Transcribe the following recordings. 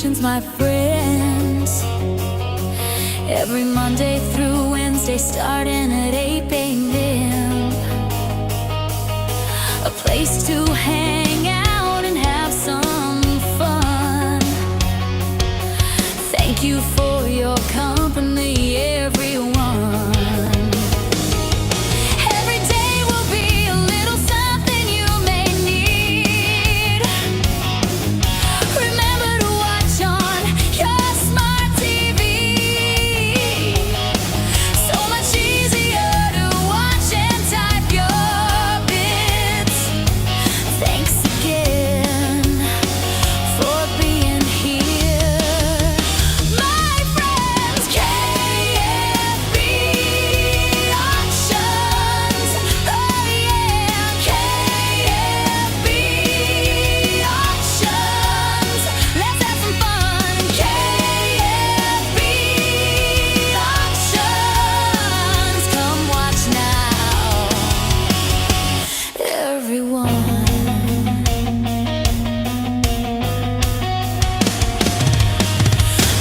auctions, my friends. Every Monday through Wednesday, starting at 8 a.m. A place to hang out and have some fun. Thank you for your company, everyone. Every day will be a little something you may need. Remember to watch on your smart TV. So much easier to watch and type your bits. Thanks again for being here, my friends. KFB Auctions. Oh yeah, KFB Auctions. Let's have some fun. KFB Auctions. Come watch now, everyone.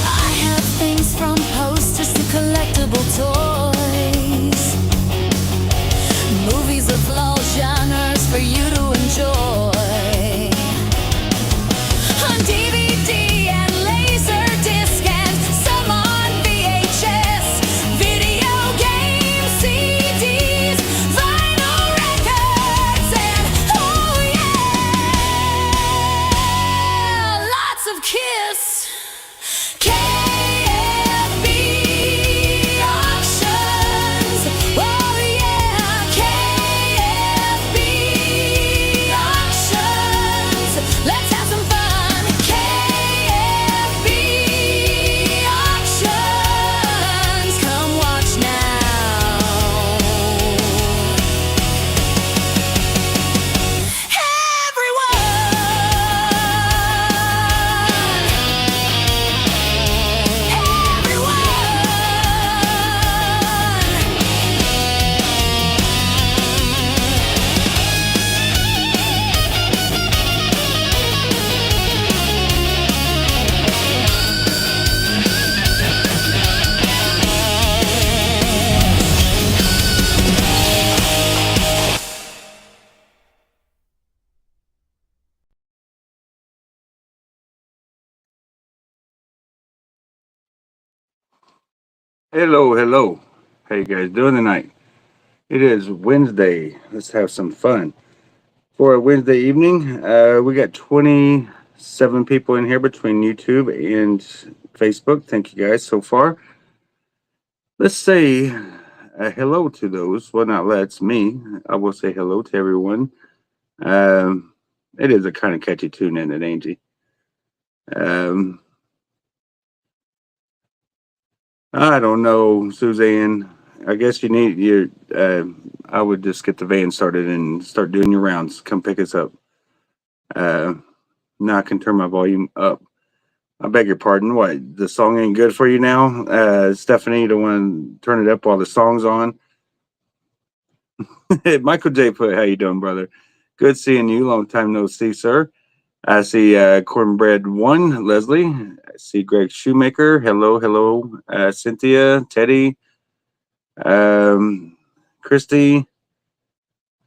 I have things from posters to collectible toys, movies of all genres for you to enjoy. On DVD and Laserdisc and some on VHS, video games, CDs, vinyl records, and oh yeah, lots of Kiss. KFB Auctions. Oh yeah, KFB Auctions. Let's have some fun. KFB Auctions. Come watch now, Hello, hello. How you guys doing tonight? It is Wednesday. Let's have some fun. For a Wednesday evening, we got 27 people in here between YouTube and Facebook. Thank you guys so far. Let's say hello to those. Well, not let's, me. I will say hello to everyone. It is a kind of catchy tune in it, ain't it? I don't know, Suzanne. I guess you need your. I would just get the van started and start doing your rounds. Come pick us up. Uh, Now I can turn my volume up. I beg your pardon. What, the song ain't good for you now, Stephanie? You don't want to turn it up while the song's on. Michael J. Put, how you doing, brother? Good seeing you. Long time no see, sir. I see Cornbread One, Leslie. I see Greg Shoemaker. Hello, hello, Cynthia, Teddy, Christy,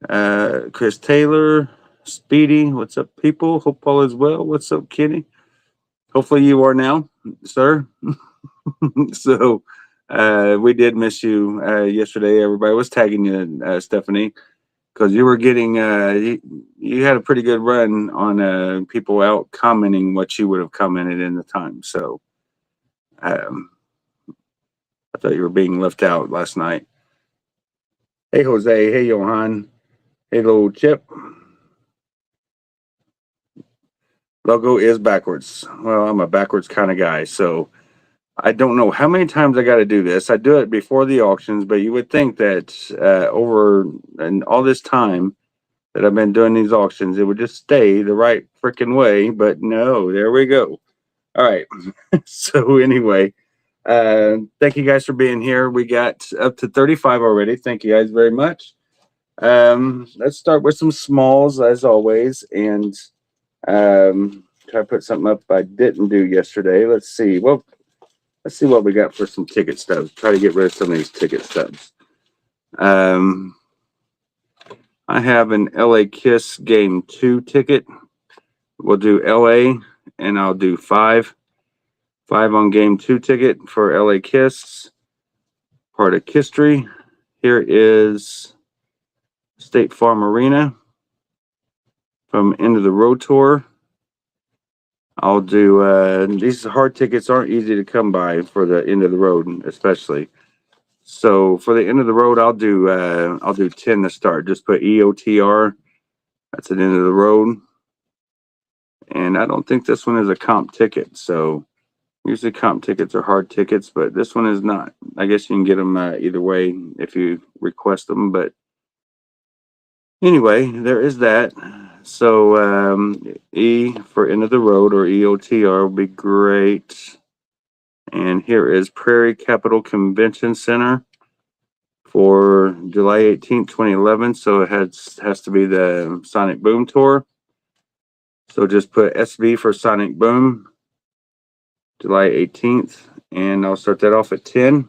Chris Taylor, Speedy. What's up, people? Hope all is well. What's up, Kitty? Hopefully you are now, sir. So we did miss you yesterday. Everybody was tagging you, Stephanie, because you were getting you had a pretty good run on people out commenting what you would have commented in the time. So I thought you were being left out last night. Hey Jose, hey Johan, hey little Chip. Logo is backwards. Well, I'm a backwards kind of guy, so I don't know how many times I got to do this. I do it before the auctions, but you would think that over and all this time that I've been doing these auctions, it would just stay the right freaking way. But no, there we go. All right. So anyway, thank you guys for being here. We got up to 35 already. Thank you guys very much. Let's start with some smalls as always, and try to put something up I didn't do yesterday. Let's see. Well, let's see what we got for some ticket stubs. Try to get rid of some of these ticket stubs. I have an LA Kiss Game 2 ticket. We'll do LA, and I'll do 5 on Game 2 ticket for LA Kiss. Part of History. Here is State Farm Arena from End of the Road Tour. I'll do, these hard tickets aren't easy to come by for the End of the Road, especially. So for the End of the Road, I'll do 10 to start. Just put EOTR. That's an End of the Road. And I don't think this one is a comp ticket. So usually comp tickets are hard tickets, but this one is not. I guess you can get them either way if you request them. But anyway, there is that. So E for End of the Road, or EOTR, will be great. And here is Prairie Capital Convention Center for July 18th, 2011. So it has to be the Sonic Boom Tour. So just put SB for Sonic Boom, July 18th. And I'll start that off at 10.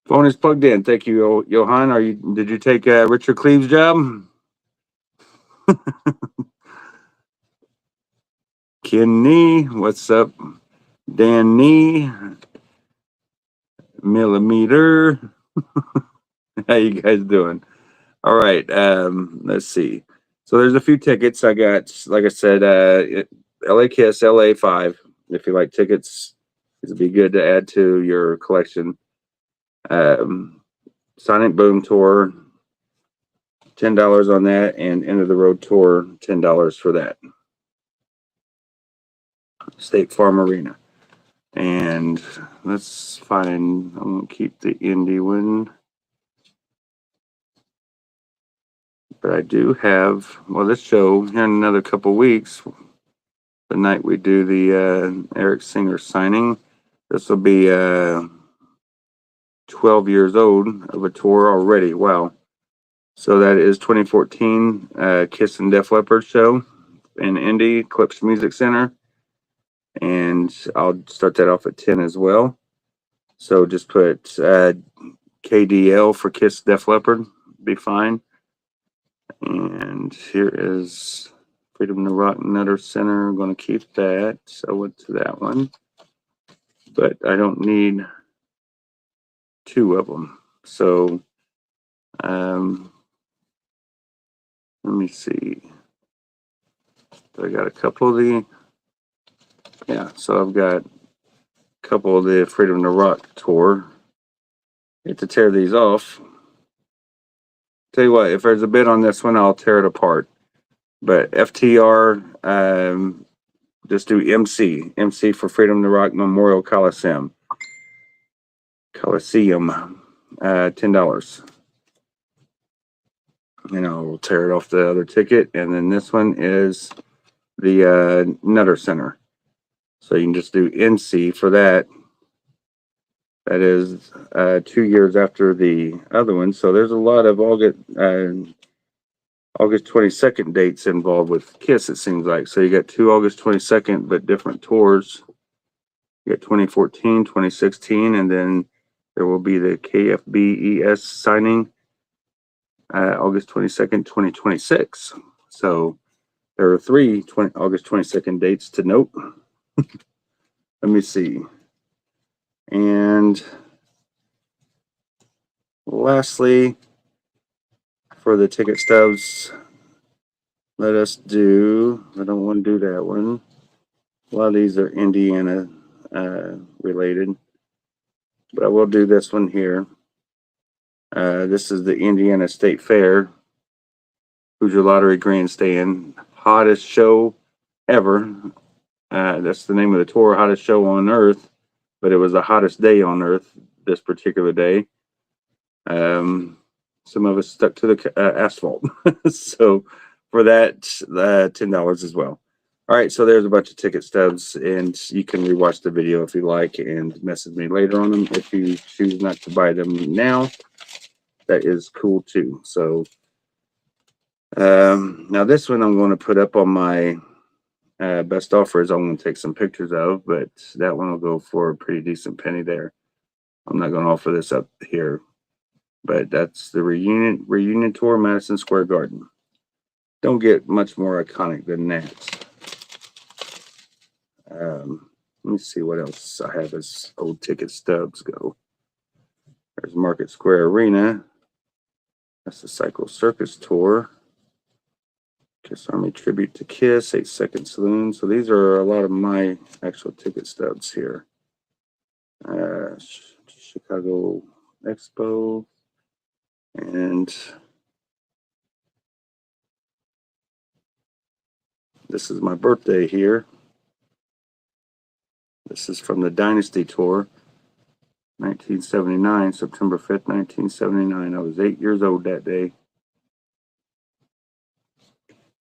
Phone is plugged in. Thank you, Johan. Did you take Richard Cleave's job? Kenny, what's up? Danny, Millimeter. How you guys doing? All right. Let's see. So there's a few tickets I got. Like I said, LA Kiss, LA 5. If you like tickets, it'd be good to add to your collection. Sonic Boom Tour, $10 on that, and End of the Road Tour, $10 for that. State Farm Arena. And let's find, I'm going to keep the indie one. But I do have, well, this show here in another couple weeks, the night we do the Eric Singer signing, this will be 12 years old of a tour already. Wow. So that is 2014 Kiss and Def Leppard show in Indy, Eclipse Music Center. And I'll start that off at 10 as well. So just put KDL for Kiss Def Leppard, be fine. And here is Freedom to Rock Nutter Center. I'm going to keep that. So I went to that one. But I don't need 2 of them. So let me see. I got a couple of the, yeah, so I've got a couple of the Freedom to Rock tour. I get to tear these off. Tell you what, if there's a bid on this one, I'll tear it apart. But FTR, just do MC for Freedom to Rock Memorial Coliseum, $10. And I'll tear it off the other ticket. And then this one is the Nutter Center. So you can just do NC for that. That is 2 years after the other one. So there's a lot of August 22nd dates involved with Kiss, it seems like. So you got 2 August 22nd, but different tours. You got 2014, 2016, and then there will be the KFBES signing August 22nd, 2026. So there are 3 August 22nd dates to note. Let me see. And lastly, for the ticket stubs, let us do, I don't want to do that one. A lot of these are Indiana related, but I will do this one here. This is the Indiana State Fair, Hoosier Lottery Grandstand, hottest show ever. That's the name of the tour, hottest show on earth, but it was the hottest day on earth this particular day. Some of us stuck to the asphalt. So for that, $10 as well. All right, so there's a bunch of ticket stubs, and you can rewatch the video if you like and message me later on them. If you choose not to buy them now, that is cool too. So now this one I'm going to put up on my Best offer is I'm going to take some pictures of, but that one will go for a pretty decent penny there. I'm not going to offer this up here, but that's the reunion tour, Madison Square Garden. Don't get much more iconic than that. Let me see what else I have as old ticket stubs go. There's Market Square Arena. That's the Cycle Circus tour. Kiss Army Tribute to Kiss, 8 Second Saloon. So these are a lot of my actual ticket stubs here. Chicago Expo. And this is my birthday here. This is from the Dynasty Tour, 1979, September 5th, 1979. I was 8 years old that day.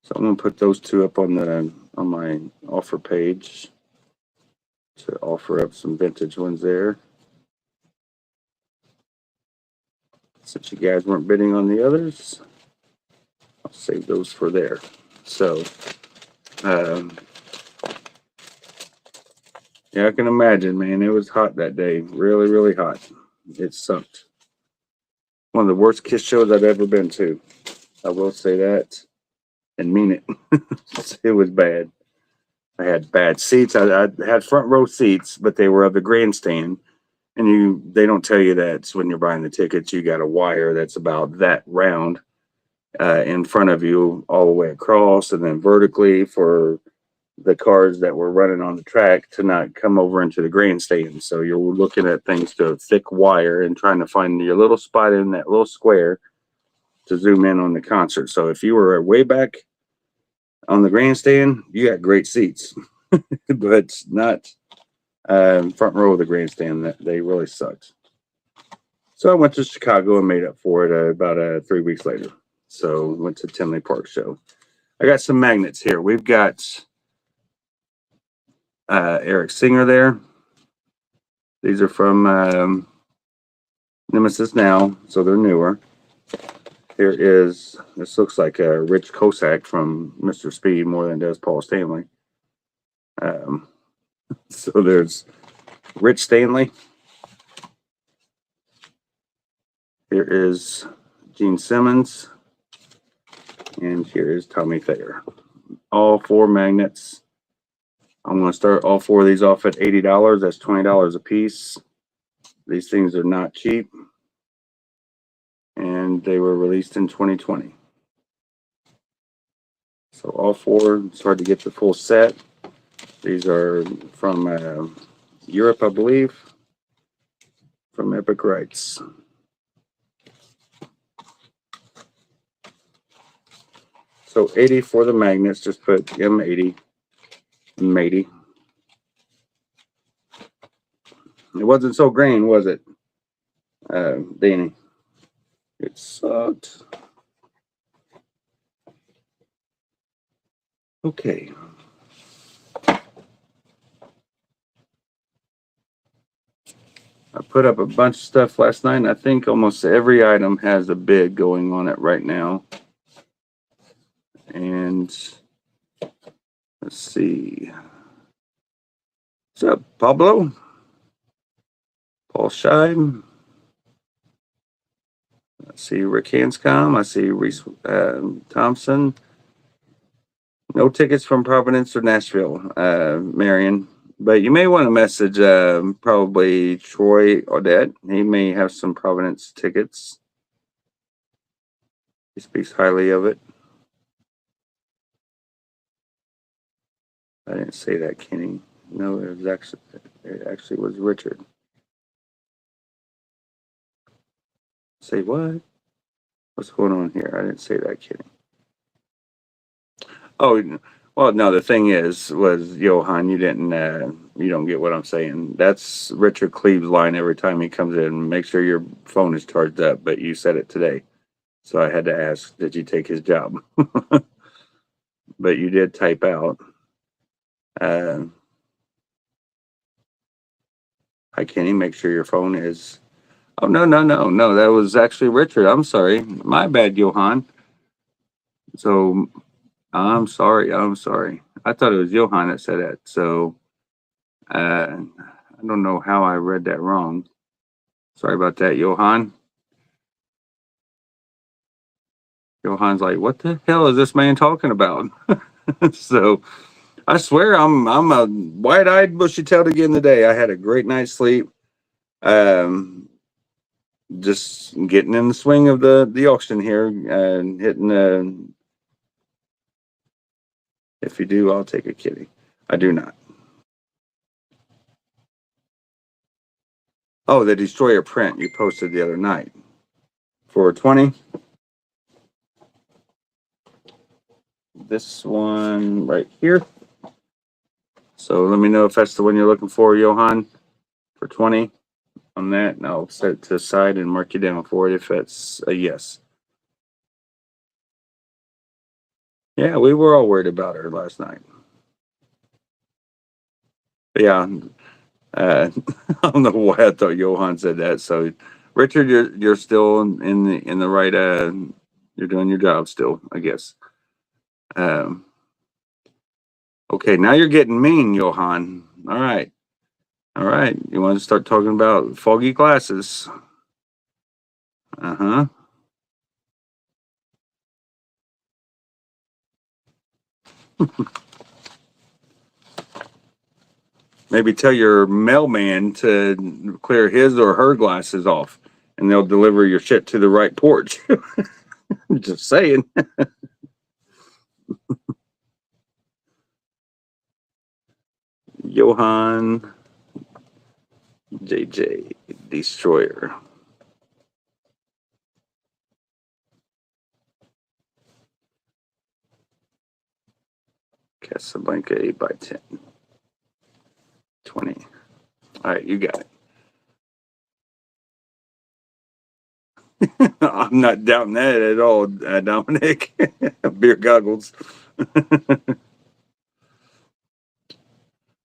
So I'm going to put those two up on my offer page to offer up some vintage ones there. Since you guys weren't bidding on the others, I'll save those for there. So, yeah, I can imagine, man. It was hot that day. Really, really hot. It sucked. One of the worst Kiss shows I've ever been to. I will say that and mean it. It was bad. I had bad seats. I had front row seats, but they were of the grandstand. And they don't tell you that when you're buying the tickets. You got a wire that's about that round in front of you all the way across, and then vertically for the cars that were running on the track to not come over into the grandstand. So you're looking at things to a thick wire and trying to find your little spot in that little square to zoom in on the concert. So if you were way back on the grandstand, you got great seats, but not front row of the grandstand. That they really sucked. So I went to Chicago and made up for it about 3 weeks later. So went to Tinley Park show. I got some magnets here. We've got Eric Singer there. These are from Nemesis Now, so they're newer. Here is, this looks like a Rich Kosak from Mr. Speed more than it does Paul Stanley. So there's Rich Stanley. Here is Gene Simmons. And here is Tommy Thayer. All 4 magnets. I'm going to start all 4 of these off at $80. That's $20 a piece. These things are not cheap. And they were released in 2020. So all 4, it's hard to get the full set. These are from Europe, I believe, from Epic Rights. So 80 for the magnets, just put M80, matey. It wasn't so green, was it, Danny? It sucked. Okay. I put up a bunch of stuff last night, and I think almost every item has a bid going on it right now. And let's see. What's up, Pablo? Paul Scheib. I see Rick Hanscom. I see Reese Thompson. No tickets from Providence or Nashville, Marion. But you may want to message probably Troy Audette. He may have some Providence tickets. He speaks highly of it. I didn't say that, Kenny. No, it actually was Richard. Say what? What's going on here? I didn't say that, Kenny. Oh, well, no, the thing was Johan, you don't get what I'm saying. That's Richard Cleve's line every time he comes in. Make sure your phone is charged up, but you said it today. So I had to ask, did you take his job? But you did type out. Hi, Kenny, make sure your phone is... Oh, no, that was actually Richard. I'm sorry. My bad, Johan. So I'm sorry. I'm sorry. I thought it was Johan that said that. So I don't know how I read that wrong. Sorry about that, Johan. Johan's like, what the hell is this man talking about? So I swear I'm a wide-eyed, bushy-tailed again today. I had a great night's sleep. Um, just getting in the swing of the auction here and hitting the. If you do, I'll take a kitty. I do not. Oh, the Destroyer print you posted the other night for 20. This one right here. So let me know if that's the one you're looking for, Johan, for 20 on that, and I'll set it to the side and mark you down for it if that's a yes. Yeah, we were all worried about her last night. But yeah, I don't know why I thought Johan said that. So, Richard, you're still in the right. You're doing your job still, I guess. Um, okay, now you're getting mean, Johan. All right, all right. You want to start talking about foggy glasses? Uh huh. Maybe tell your mailman to clear his or her glasses off, and they'll deliver your shit to the right porch. Just saying. Johan JJ Destroyer. Casablanca 8 by 10. 20. All right, you got it. I'm not doubting that at all, Dominic. Beer goggles.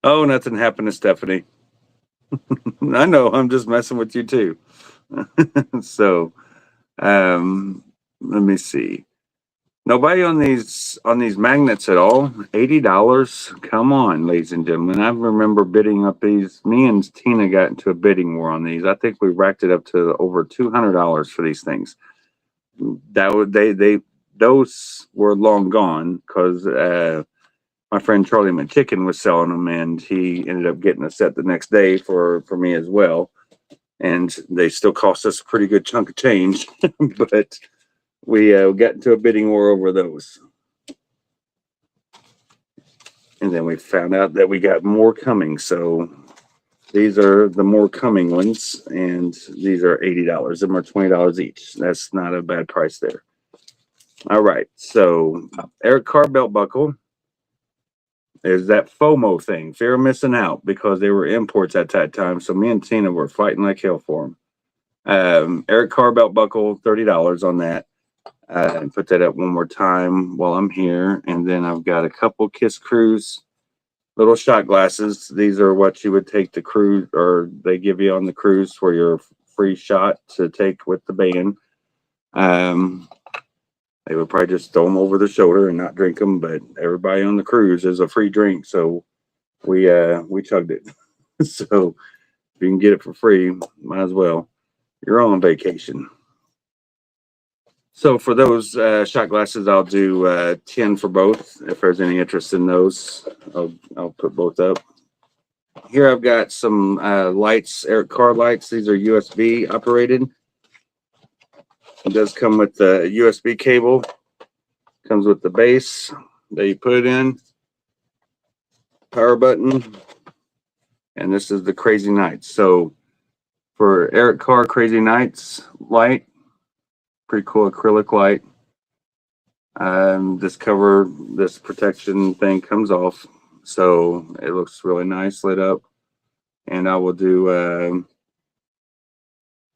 Oh, nothing happened to Stephanie. I know, I'm just messing with you too. So, let me see. Nobody on these magnets at all. $80. Come on, ladies and gentlemen. I remember bidding up these. Me and Tina got into a bidding war on these. I think we racked it up to over $200 for these things. That would they those were long gone because my friend Charlie McKicken was selling them, and he ended up getting a set the next day for me as well. And they still cost us a pretty good chunk of change, but we got into a bidding war over those. And then we found out that we got more coming. So these are the more coming ones, and these are $80. Them are $20 each. That's not a bad price there. All right. So Eric Carr belt buckle is that FOMO thing, fear of missing out, because they were imports at that time. So me and Tina were fighting like hell for them. Eric Carr belt buckle, $30 on that. And put that up one more time while I'm here. And then I've got a couple Kiss Cruise little shot glasses. These are what you would take the cruise, or they give you on the cruise for your free shot to take with the band. They would probably just throw them over the shoulder and not drink them, but everybody on the cruise is a free drink, so we chugged it. So if you can get it for free, might as well. You're on vacation. So for those shot glasses, I'll do 10 for both. If there's any interest in those, I'll put both up. Here I've got some lights, Eric Carr lights. These are USB operated. It does come with the USB cable. Comes with the base that you put it in. Power button. And this is the Crazy Nights. So for Eric Carr Crazy Nights light, pretty cool acrylic light. This protection thing comes off, so it looks really nice lit up. And I will do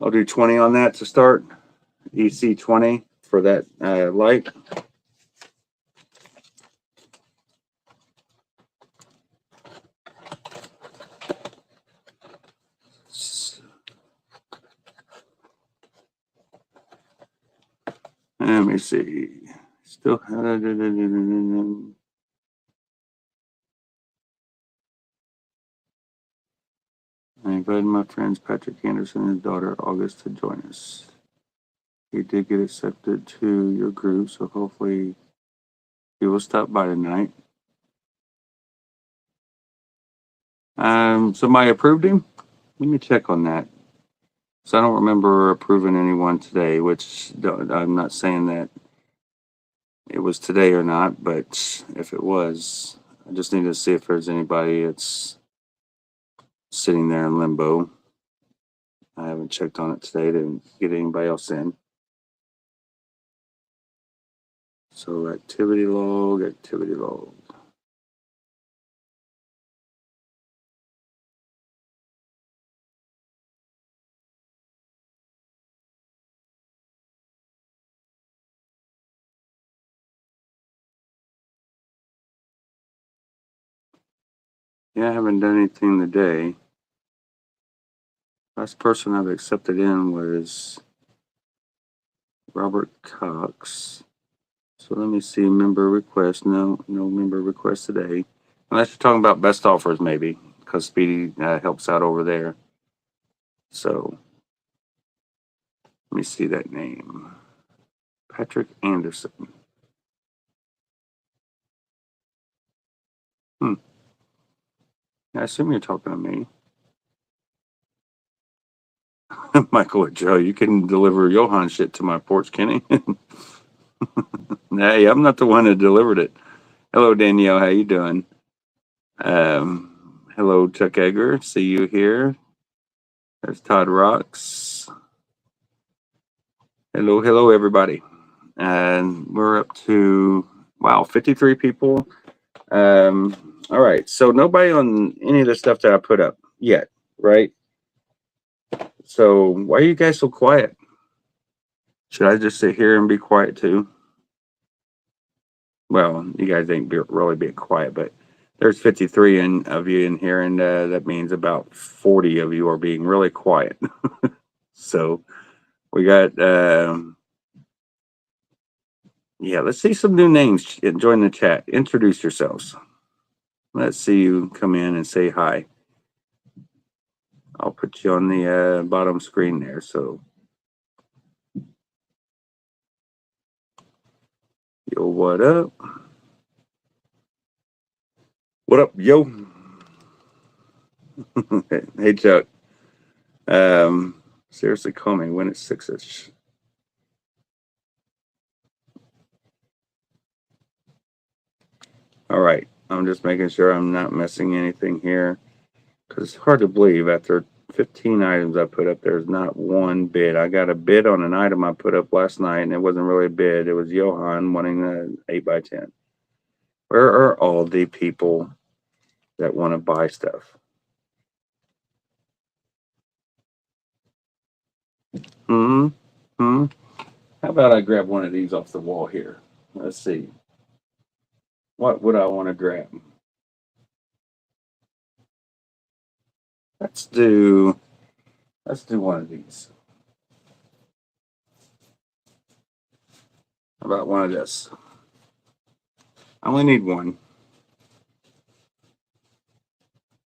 I'll do 20 on that to start. EC 20 for that light. Let me see. Still. I invited my friends Patrick Anderson and his daughter August to join us. He did get accepted to your group, so hopefully he will stop by tonight. Somebody approved him? Let me check on that. So I don't remember approving anyone today, which I'm not saying that it was today or not, but if it was, I just need to see if there's anybody that's sitting there in limbo. I haven't checked on it today to get anybody else in. So activity log. Yeah, I haven't done anything today. Last person I've accepted in was Robert Cox. So let me see, member request. No member request today. Unless you're talking about best offers, maybe, because Speedy helps out over there. So let me see that name. Patrick Anderson. I assume you're talking to me. Michael or Joe, you can deliver Johan shit to my porch, Kenny. Hey, I'm not the one that delivered it. Hello, Danielle. How you doing? Hello, Chuck Egger. See you here. There's Todd Rocks. Hello, everybody. And we're up to, 53 people. All right. So nobody on any of the stuff that I put up yet, right? So why are you guys so quiet? Should I just sit here and be quiet too? Well, you guys ain't really being quiet, but there's 53 of you in here, and that means about 40 of you are being really quiet. So we got, let's see some new names. Join the chat. Introduce yourselves. Let's see you come in and say hi. I'll put you on the bottom screen there. So, yo, what up? What up, yo? Hey, Chuck. Seriously, call me when it's 6-ish. All right. I'm just making sure I'm not missing anything here, because it's hard to believe after 15 items I put up, there's not one bid. I got a bid on an item I put up last night, and it wasn't really a bid. It was Johan wanting an 8x10. Where are all the people that want to buy stuff? How about I grab one of these off the wall here? Let's see. What would I want to grab? Let's do one of these. How about one of this? I only need one.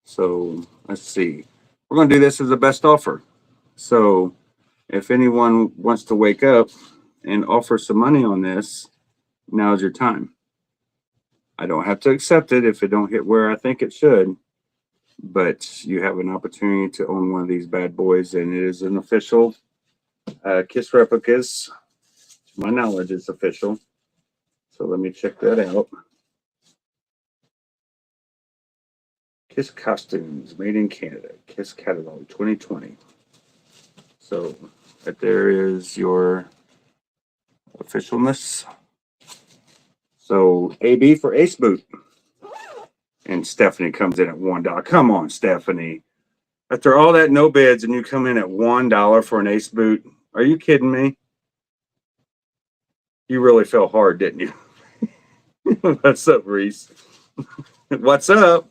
So let's see. We're going to do this as a best offer. So if anyone wants to wake up and offer some money on this, now's your time. I don't have to accept it if it don't hit where I think it should, but you have an opportunity to own one of these bad boys, and it is an official Kiss Replicas. To my knowledge, it's official. So let me check that out. Kiss Costumes, made in Canada. Kiss Catalog 2020. So right there is your officialness. So AB for Ace Boot. And Stephanie comes in at $1. Come on, Stephanie. After all that no bids and you come in at $1 for an Ace Boot. Are you kidding me? You really fell hard, didn't you? What's up, Reese? What's up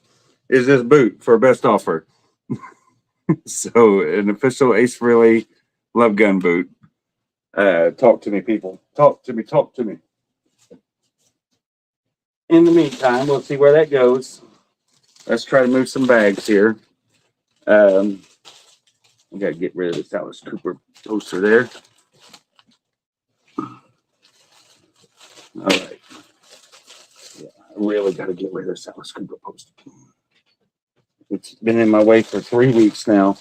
is this boot for best offer. So an official Ace Frehley Love Gun boot. Talk to me, people. Talk to me. in the meantime, we'll see where that goes. Let's try to move some bags here. I got to get rid of this Alice Cooper toaster there. All right. Yeah, I really got to get rid of this Alice Cooper poster. It's been in my way for 3 weeks now.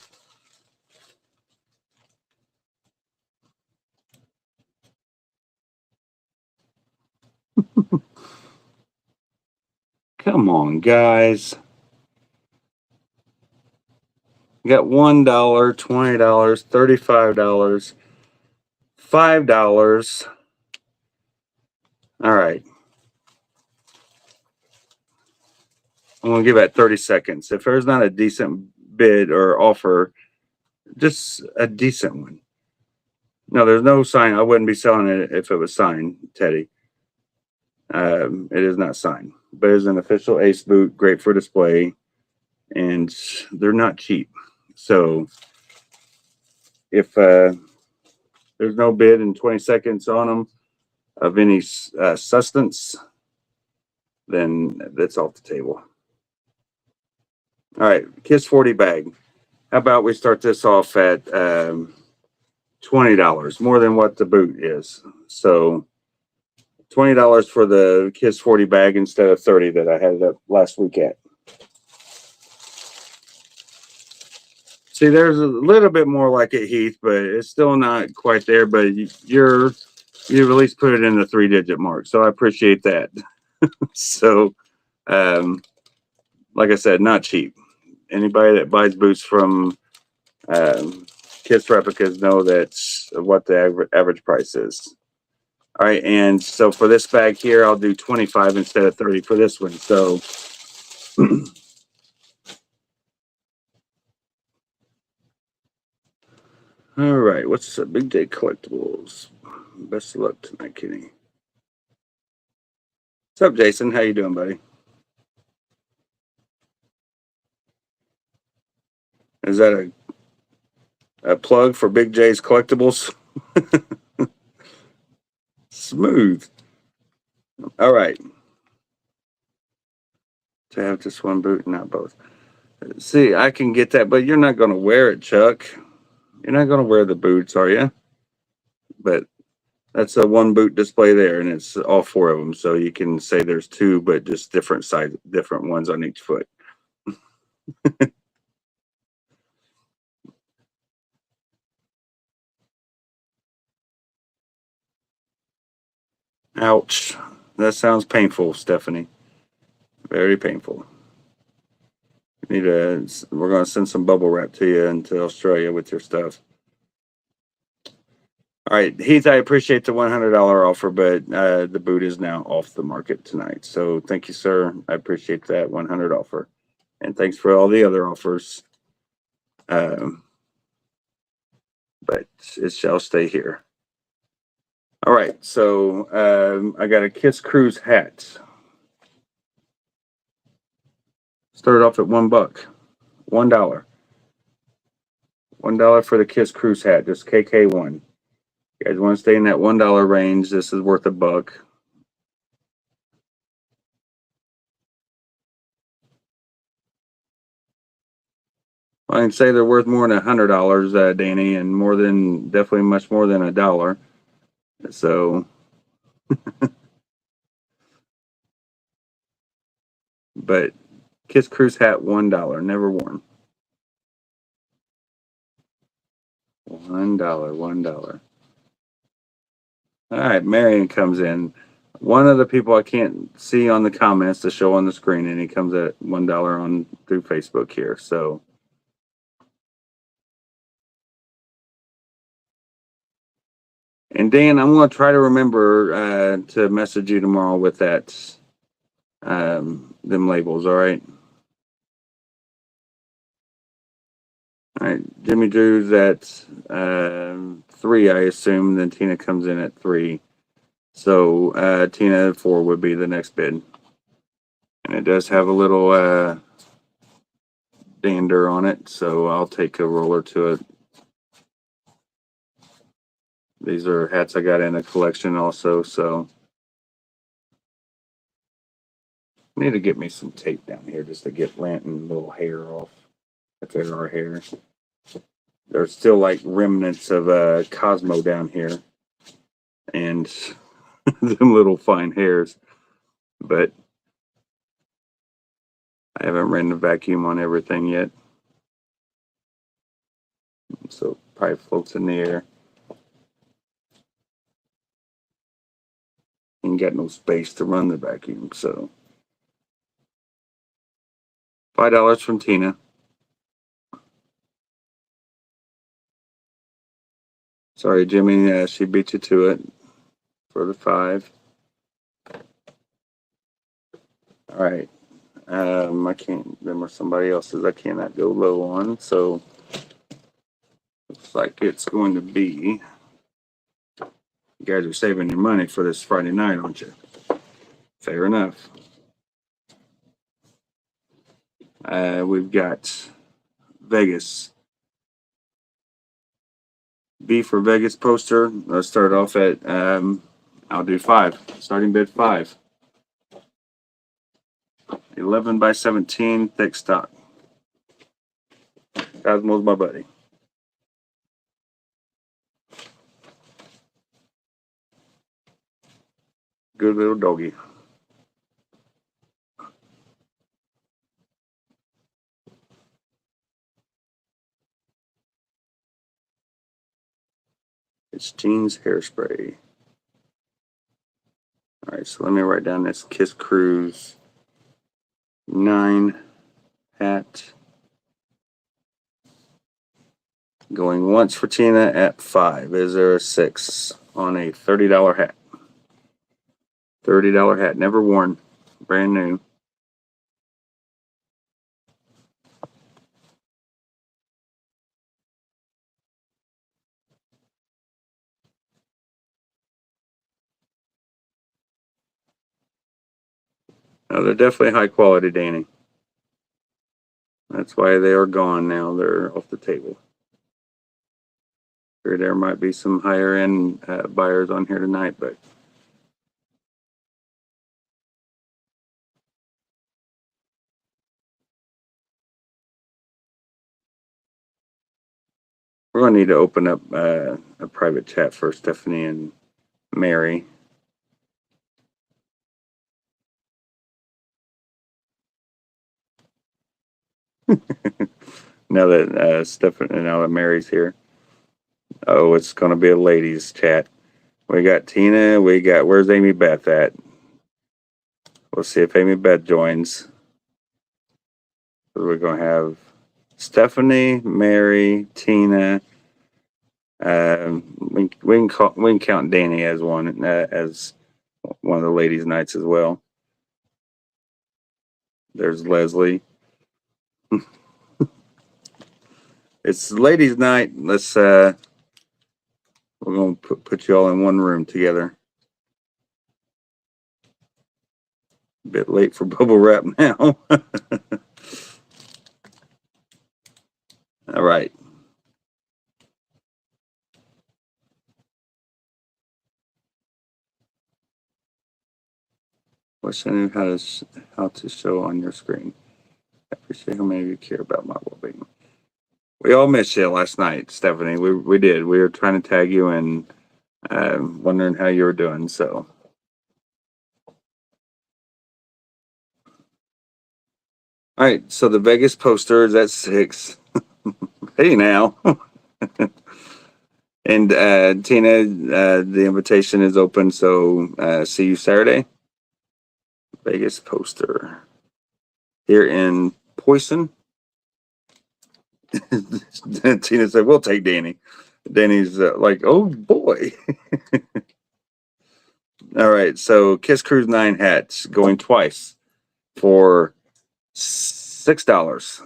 Come on, guys. You got $1, $20, $35, $5. All right. I'm going to give that 30 seconds. If there's not a decent bid or offer, just a decent one. No, there's no sign. I wouldn't be selling it if it was signed, Teddy. It is not signed, but it's an official Ace boot, great for display, and they're not cheap. So if there's no bid in 20 seconds on them of any substance, then that's off the table. All right, Kiss 40 bag. How about we start this off at $20, more than what the boot is. So $20 for the Kiss 40 bag instead of 30 that I had up last week at. See, there's a little bit more like it, Heath, but it's still not quite there. But you at least put it in the 3-digit mark, so I appreciate that. So, like I said, not cheap. Anybody that buys boots from Kiss replicas know that's what the average price is. All right, and so for this bag here, I'll do 25 instead of 30 for this one. So all right, what's the Big J Collectibles? Best of luck tonight, Kenny. What's up, Jason? How you doing, buddy? Is that a plug for Big J's Collectibles? Smooth. All right. To have just one boot, not both. See, I can get that, but you're not going to wear it, Chuck. You're not going to wear the boots, are you? But that's a one boot display there, and it's all 4 of them. So you can say there's 2, but just different size, different ones on each foot. Ouch. That sounds painful, Stephanie. Very painful. We're going to send some bubble wrap to you into Australia with your stuff. All right, Heath, I appreciate the $100 offer, but the boot is now off the market tonight. So thank you, sir. I appreciate that $100 offer. And thanks for all the other offers. But it shall stay here. All right, so I got a Kiss Cruise hat. Started off at $1. $1. $1 for the Kiss Cruise hat, just KK1. You guys want to stay in that $1 range? This is worth $1. I can say they're worth more than $100, Danny, and definitely much more than $1. So, but Kiss Cruise hat $1, never worn. $1, $1. All right, Marion comes in. One of the people I can't see on the comments to show on the screen, and he comes at $1 on through Facebook here. So, and Dan, I'm going to try to remember to message you tomorrow with that them labels. All right. All right, Jimmy Drew's at 3, I assume. Then Tina comes in at 3. So Tina at 4 would be the next bid. And it does have a little dander on it, so I'll take a roller to it. These are hats I got in a collection also, so I need to get me some tape down here just to get lint and little hair off, if there are hair. There's still like remnants of Cosmo down here, and them little fine hairs. But I haven't ran the vacuum on everything yet, so it probably floats in the air. Ain't got no space to run the vacuum, so $5 from Tina. Sorry, Jimmy, she beat you to it for the 5. All right. I can't. Them are somebody else's. I cannot go low on. So looks like it's going to be. You guys are saving your money for this Friday night, aren't you? Fair enough. We've got Vegas. B for Vegas poster. Let's start off at. I'll do 5. Starting bid 5. 11 by 17 thick stock. Cosmo's my buddy. Good little doggy. It's Jean's Hairspray. All right, so let me write down this Kiss Cruise 9 hat. Going once for Tina at 5. Is there a 6 on a $30 hat? $30 hat, never worn, brand new. No, they're definitely high quality, Danny. That's why they are gone now. They're off the table. Sure, there might be some higher end buyers on here tonight, but we're going to need to open up a private chat for Stephanie and Mary. Now that Mary's here. Oh, it's going to be a ladies chat. We got Tina. We got, where's Amy Beth at? We'll see if Amy Beth joins. We're going to have Stephanie, Mary, Tina. We can count Danny as one of the ladies' nights as well. There's Leslie. It's ladies' night. Let's we're gonna put you all in one room together. A bit late for bubble wrap now. All right. Question how to show on your screen. I appreciate how many of you care about my well-being. We all missed you last night, Stephanie. We did. We were trying to tag you and wondering how you were doing. So, all right. So the Vegas poster is at 6. Hey now. And Tina, the invitation is open. So see you Saturday. Vegas poster here in Poison. Tina said, "We'll take Danny." Danny's like, "Oh boy." All right, so Kiss Cruise 9 hats going twice for $6.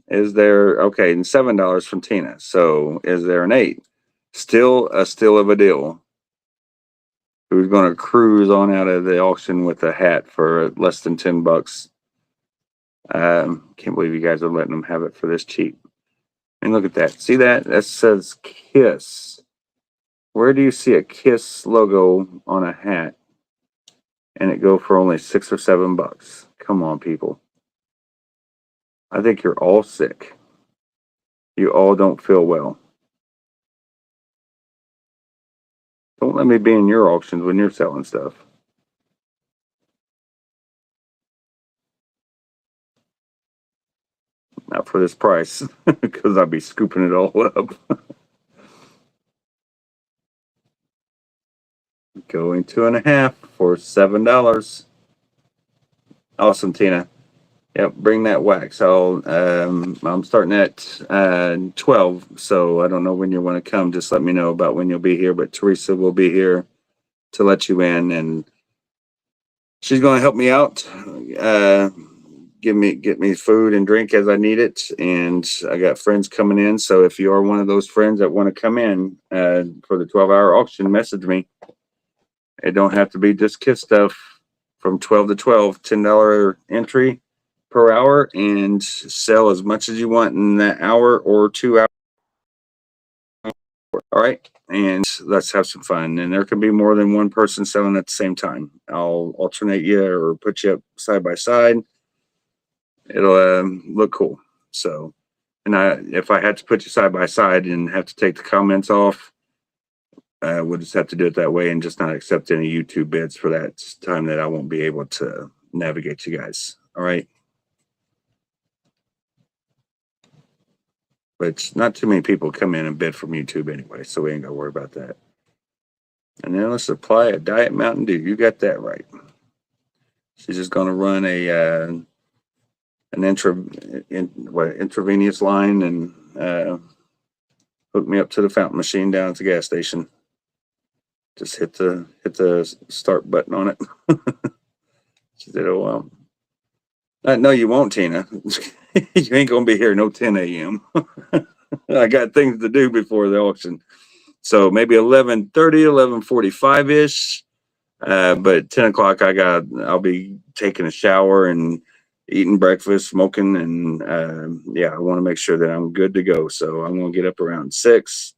Is there okay? And $7 from Tina. So is there an 8? Still a steal of a deal. Who's going to cruise on out of the auction with a hat for less than $10? Can't believe you guys are letting them have it for this cheap. And look at that. See that? That says Kiss. Where do you see a Kiss logo on a hat and it go for only $6 or $7? Come on, people. I think you're all sick. You all don't feel well. Don't let me be in your auctions when you're selling stuff. Not for this price, because I'll be scooping it all up. Going 2.5 for $7. Awesome, Tina. Yep, bring that wax. I'm starting at 12, so I don't know when you want to come. Just let me know about when you'll be here. But Teresa will be here to let you in, and she's going to help me out. Get me food and drink as I need it, and I got friends coming in. So if you are one of those friends that want to come in for the 12-hour auction, message me. It don't have to be just kid stuff. From 12 to 12, $10 entry per hour, and sell as much as you want in that hour or 2 hours. All right, and let's have some fun. And there can be more than one person selling at the same time. I'll alternate you or put you up side by side. It'll look cool. So, and if I had to put you side by side and have to take the comments off, we'll just have to do it that way and just not accept any YouTube bids for that time that I won't be able to navigate you guys. All right. But not too many people come in and bid from YouTube anyway, so we ain't gonna worry about that. And then let's apply a Diet Mountain Dew. You got that right. She's just gonna run an intravenous line and hook me up to the fountain machine down at the gas station. Just hit the start button on it. She said, "Oh well." No, you won't, Tina. You ain't gonna be here no 10 a.m. I got things to do before the auction. So maybe 11:30, 11:45 ish. But 10 o'clock, I'll be taking a shower and eating breakfast, smoking, and yeah, I want to make sure that I'm good to go. So I'm gonna get up around 6,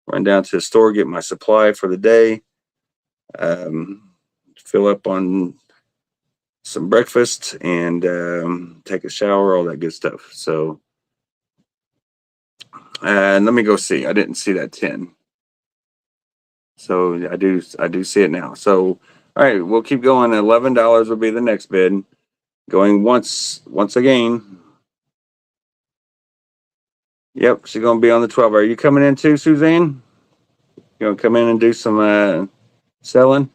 run down to the store, get my supply for the day, fill up on some breakfast, and take a shower, all that good stuff. So, and let me go see. I didn't see that 10. So I do see it now. So, all right, we'll keep going. $11 will be the next bid. Going once again. Yep, she's gonna be on the 12. Are you coming in too, Suzanne? You gonna come in and do some selling?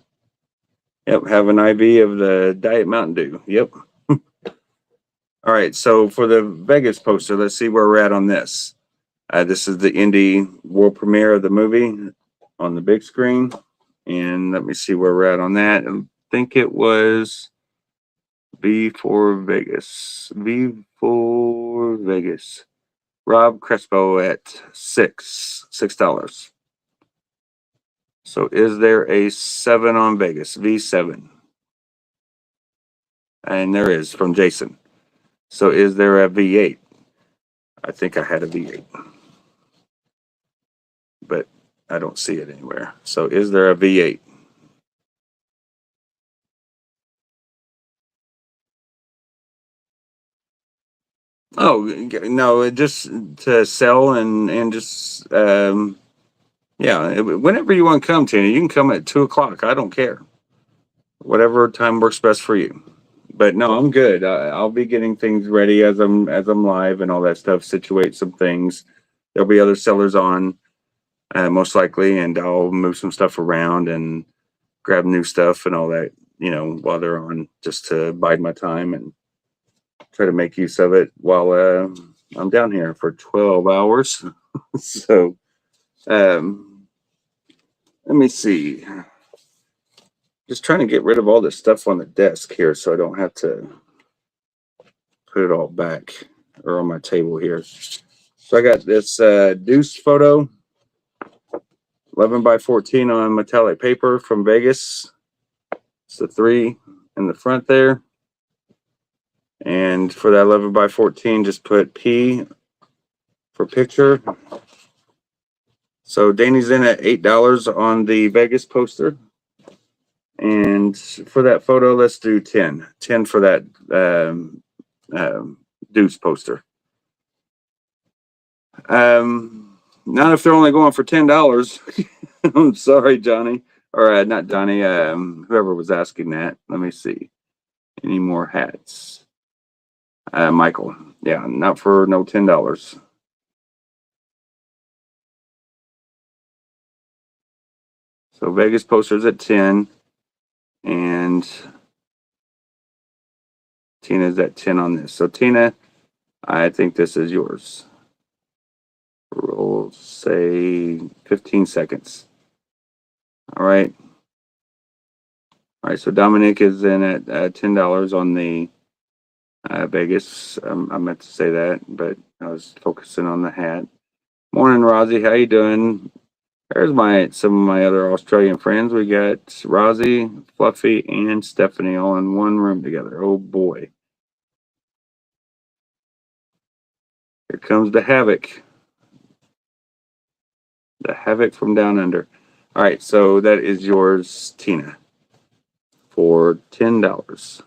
Yep, have an IV of the Diet Mountain Dew. Yep. All right, so for the Vegas poster, let's see where we're at on this. This is the indie world premiere of the movie on the big screen. And let me see where we're at on that. I think it was V4 Vegas. V4 Vegas. Rob Crespo at $6. So is there a 7 on Vegas? V7. And there is from Jason. So is there a V8? I think I had a V8. But I don't see it anywhere. So is there a V8? Oh, no, just to sell and just, yeah, whenever you want to come, Tina, you can come at 2 o'clock. I don't care. Whatever time works best for you. But no, I'm good. I'll be getting things ready as I'm live and all that stuff, situate some things. There'll be other sellers on, most likely, and I'll move some stuff around and grab new stuff and all that, while they're on, just to bide my time and try to make use of it while I'm down here for 12 hours. So, let me see. Just trying to get rid of all this stuff on the desk here so I don't have to put it all back or on my table here. So I got this Deuce photo, 11 by 14 on metallic paper from Vegas. It's the 3 in the front there. And for that 11 by 14, just put P for picture. So Danny's in at $8 on the Vegas poster. And for that photo, let's do 10. 10 for that Deuce poster. Not if they're only going for $10. I'm sorry, Johnny. Or not Johnny, whoever was asking that. Let me see. Any more hats? Michael. Yeah, not for no $10. So Vegas posters at 10 and Tina's at 10 on this. So Tina, I think this is yours. We'll say 15 seconds. All right. All right. So Dominic is in at $10 on the Vegas. I meant to say that, but I was focusing on the hat. Morning, Rosie. How you doing? There's some of my other Australian friends. We got Rosie, Fluffy, and Stephanie all in one room together. Oh boy. Here comes the havoc. The havoc from down under. All right, so that is yours, Tina, for $10.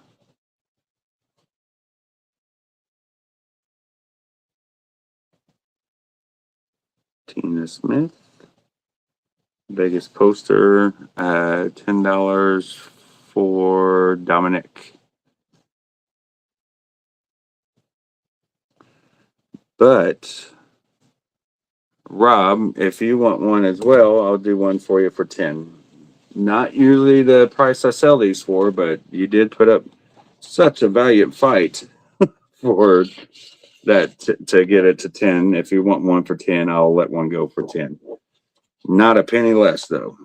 Tina Smith. Vegas poster, $10 for Dominic. But Rob, if you want one as well, I'll do one for you for 10. Not usually the price I sell these for, but you did put up such a valiant fight for that to get it to 10. If you want one for 10, I'll let one go for 10. Not a penny less though.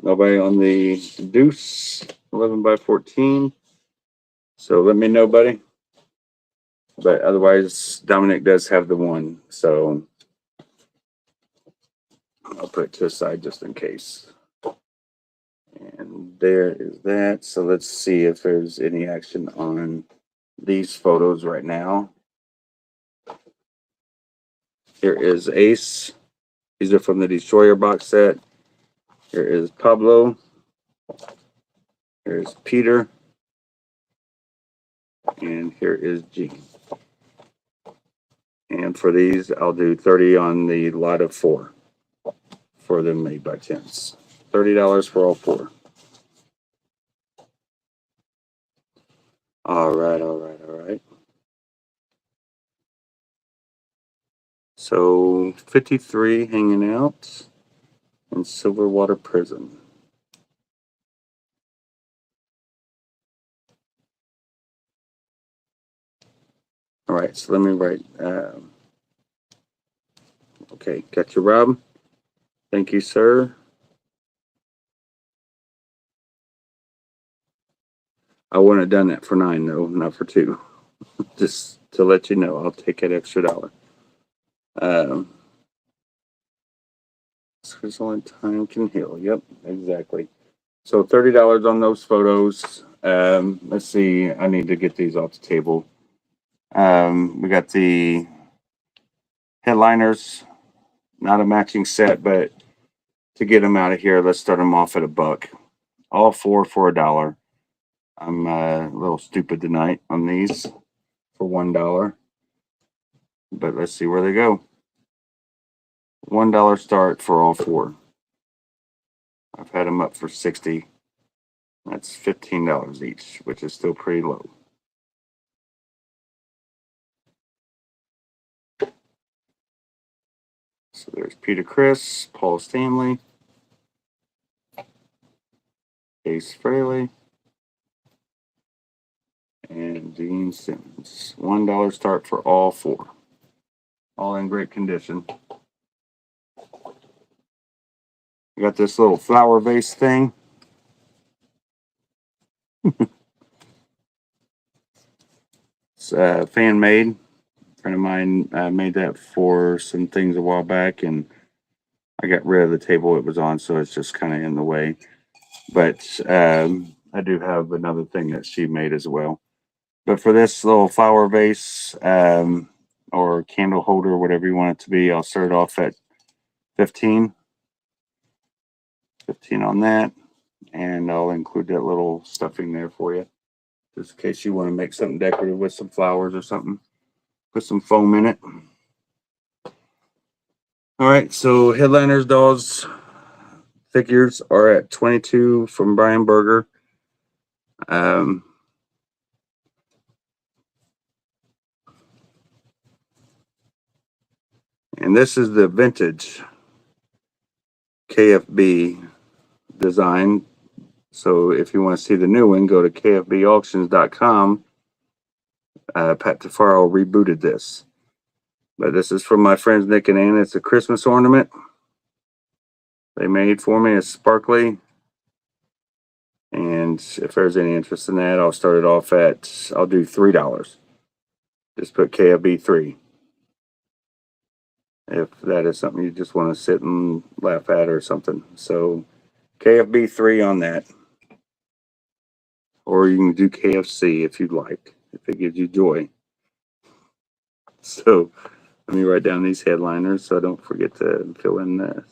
Nobody on the Deuce 11 by 14. So let me know, buddy. But otherwise, Dominic does have the one. So I'll put it to the side just in case. And there is that. So let's see if there's any action on these photos right now. Here is Ace. These are from the Destroyer box set. Here is Pablo. Here's Peter. And here is Gene. And for these, I'll do 30 on the lot of 4 for them made by 10s. $30 for all 4. All right, all right, all right. So 53 hanging out in Silverwater Prison. All right, so let me write. Okay, got you, Rob. Thank you, sir. I wouldn't have done that for 9, though, not for 2. Just to let you know, I'll take that extra $1. Because only time can heal. Yep, exactly. So $30 on those photos. Let's see. I need to get these off the table. We got the headliners, not a matching set, but to get them out of here, let's start them off at $1. All 4 for $1. I'm a little stupid tonight on these for $1, but let's see where they go. $1 start for all 4. I've had them up for 60. That's $15 each, which is still pretty low. So there's Peter Criss, Paul Stanley, Ace Frehley, and Gene Simmons. $1 start for all 4. All in great condition. We got this little flower vase thing. It's fan made. A friend of mine made that for some things a while back, and I got rid of the table it was on, so it's just kind of in the way. But I do have another thing that she made as well. But for this little flower vase or candle holder, whatever you want it to be, I'll start off at 15. $15 on that. And I'll include that little stuffing there for you, just in case you want to make something decorative with some flowers or something. Put some foam in it. All right, so Headliners dolls figures are at 22 from Brian Berger. And this is the vintage KFB design. So if you want to see the new one, go to kfbauctions.com. Pat Tafaro rebooted this. But this is from my friends Nick and Ann. It's a Christmas ornament they made for me. It's sparkly. And if there's any interest in that, I'll start it off at, I'll do $3. Just put KFB 3. If that is something you just want to sit and laugh at or something. So KFB 3 on that. Or you can do KFC if you'd like, if it gives you joy. So let me write down these headliners so I don't forget to fill in the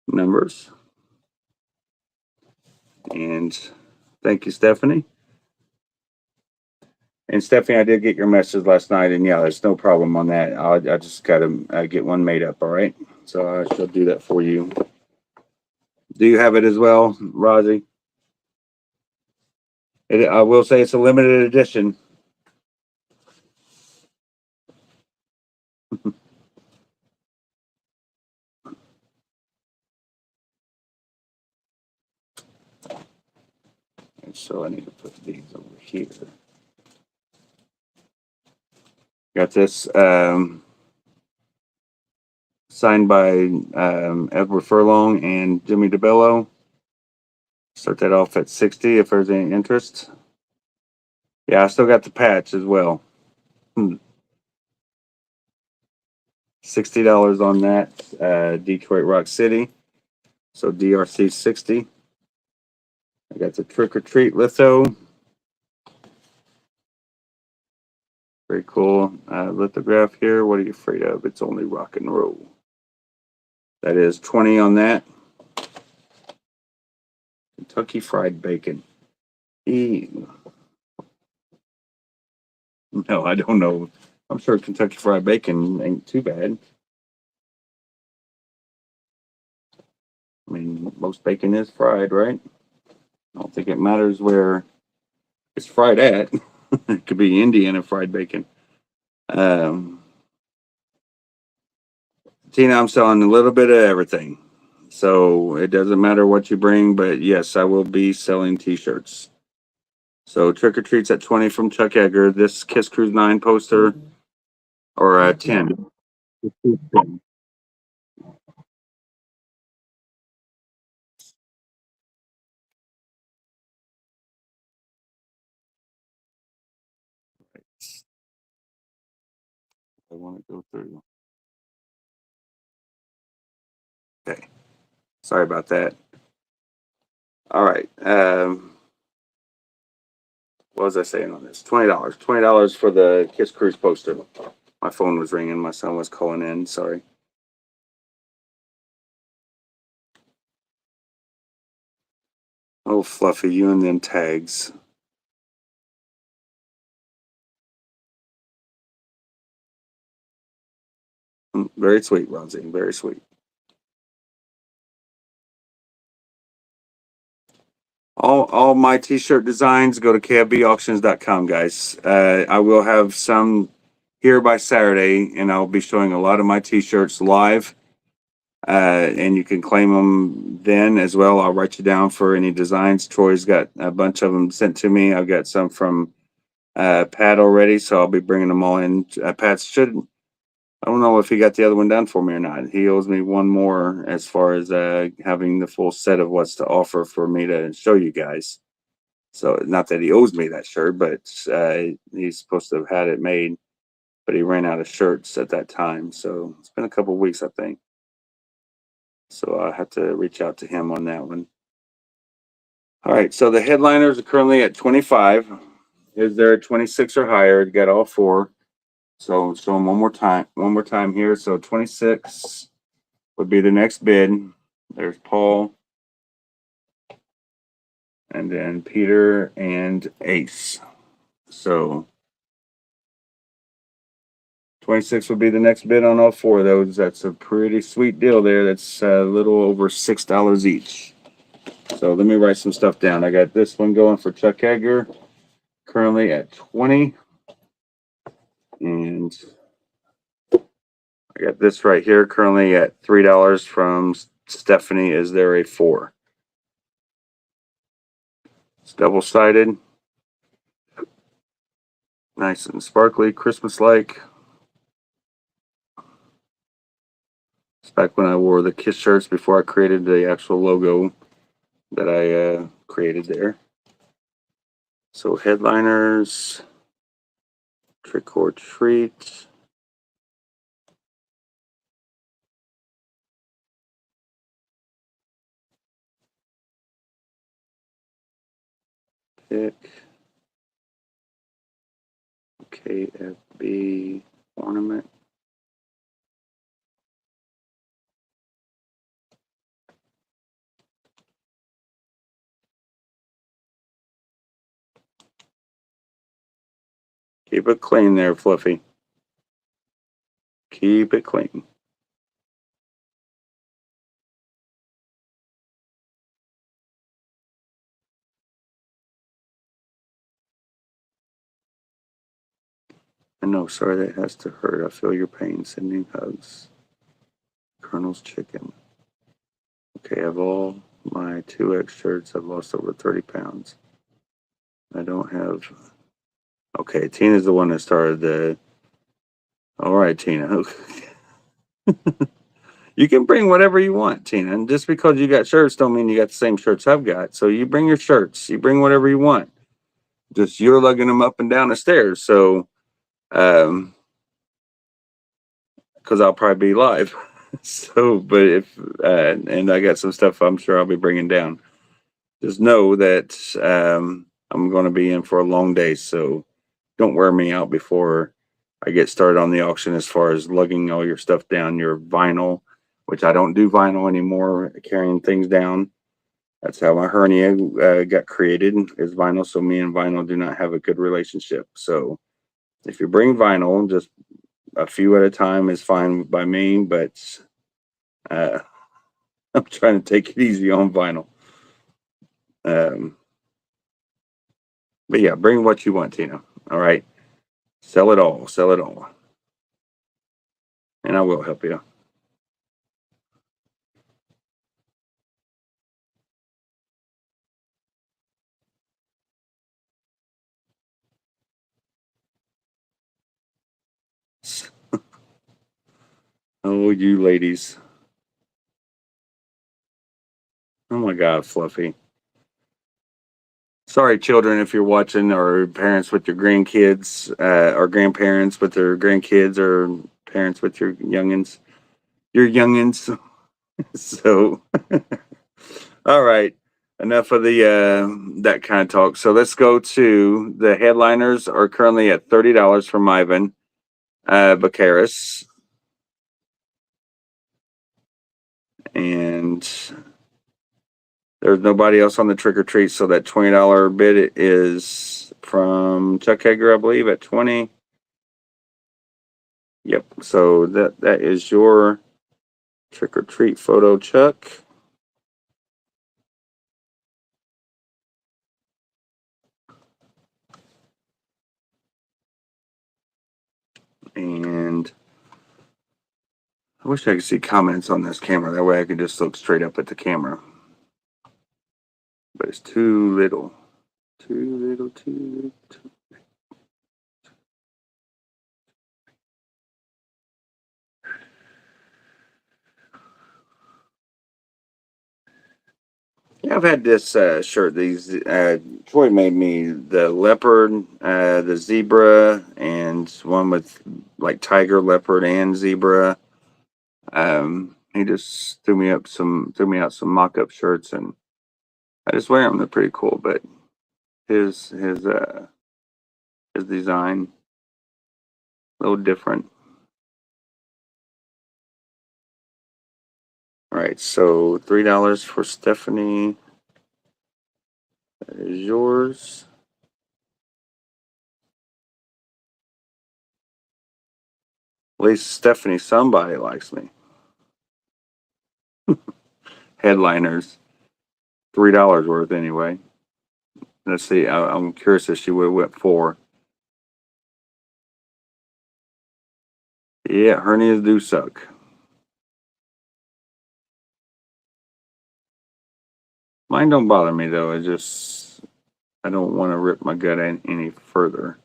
numbers. And thank you, Stephanie. And Stephanie, I did get your message last night, and yeah, there's no problem on that. I just got to get one made up, all right? So I shall do that for you. Do you have it as well, Rosie? I will say it's a limited edition. And so I need to put these over here. Got this signed by Edward Furlong and Jimmy DeBello. Start that off at 60 if there's any interest. Yeah, I still got the patch as well. $60 on that. Detroit Rock City. So DRC 60. I got the Trick or Treat litho. Very cool. Lithograph here. What are you afraid of? It's only rock and roll. That is 20 on that. Kentucky Fried Bacon. Ew. No, I don't know. I'm sure Kentucky Fried Bacon ain't too bad. I mean, most bacon is fried, right? I don't think it matters where it's fried at. It could be Indiana fried bacon. Tina, I'm selling a little bit of everything. So it doesn't matter what you bring, but yes, I will be selling t-shirts. So Trick or Treats at 20 from Chuck Edgar. This Kiss Cruise 9 poster, or 10. I want to go through. Okay. Sorry about that. All right. What was I saying on this? $20. $20 for the Kiss Cruise poster. My phone was ringing. My son was calling in. Sorry. Oh, Fluffy, you and them tags. Very sweet, Rosie. Very sweet. All my t-shirt designs go to kfbauctions.com, guys. I will have some here by Saturday, and I'll be showing a lot of my t-shirts live. And you can claim them then as well. I'll write you down for any designs. Troy's got a bunch of them sent to me. I've got some from Pat already, so I'll be bringing them all in. Pat should, I don't know if he got the other one done for me or not. He owes me one more as far as having the full set of what's to offer for me to show you guys. So not that he owes me that shirt, but he's supposed to have had it made, but he ran out of shirts at that time. So it's been a couple of weeks, I think. So I have to reach out to him on that one. All right, so the headliners are currently at 25. Is there 26 or higher? You got all four. So show them one more time here. So 26 would be the next bid. There's Paul. and then Peter and Ace. So 26 would be the next bid on all four of those. That's a pretty sweet deal there. That's a little over $6 each. So let me write some stuff down. I got this one going for Chuck Edgar, currently at 20. And I got this right here, currently at $3 from Stephanie. Is there a 4? It's double-sided. Nice and sparkly, Christmas-like. It's back when I wore the Kiss shirts before I created the actual logo that I created there. So headliners, Trick or Treat. Pick. KFB ornament. Keep it clean there, Fluffy. Keep it clean. I know, sorry that has to hurt. I feel your pain. Sending hugs. Colonel's Chicken. Okay, of all my 2X shirts, I've lost over 30 pounds. I don't have. Okay, Tina's the one that started the. All right, Tina. You can bring whatever you want, Tina. And just because you got shirts don't mean you got the same shirts I've got. So you bring your shirts. You bring whatever you want. Just you're lugging them up and down the stairs. So, because I'll probably be live. So, but if and I got some stuff I'm sure I'll be bringing down. Just know that I'm going to be in for a long day. So don't wear me out before I get started on the auction as far as lugging all your stuff down, your vinyl, which I don't do vinyl anymore, carrying things down. That's how my hernia got created, is vinyl. So me and vinyl do not have a good relationship. So if you bring vinyl, just a few at a time is fine by me, but I'm trying to take it easy on vinyl. But yeah, bring what you want, Tina. All right. Sell it all. Sell it all. And I will help you. Oh, you ladies. Oh my God, Fluffy. Sorry, children, if you're watching, or parents with your grandkids, or grandparents with their grandkids, or parents with your youngins. Your youngins. So, all right. Enough of the that kind of talk. So let's go to the headliners are currently at $30 from Ivan Baccaris. And there's nobody else on the trick or treat, so that $20 bid is from Chuck Edgar, I believe, at 20. Yep. So that is your trick or treat photo, Chuck. And I wish I could see comments on this camera. That way I could just look straight up at the camera. But it's too little. Too little, too little, too. Yeah, I've had this shirt. These Troy made me the leopard, the zebra, and one with like tiger, leopard, and zebra. He just threw me out some mock-up shirts, and I just wear them. They're pretty cool. But his design a little different. All right, so $3 for Stephanie. is yours. At least Stephanie, somebody likes me. Headliners, $3 worth anyway. Let's see. I'm curious if she would have went 4. Yeah, hernias do suck. Mine don't bother me though. It just I don't want to rip my gut any further.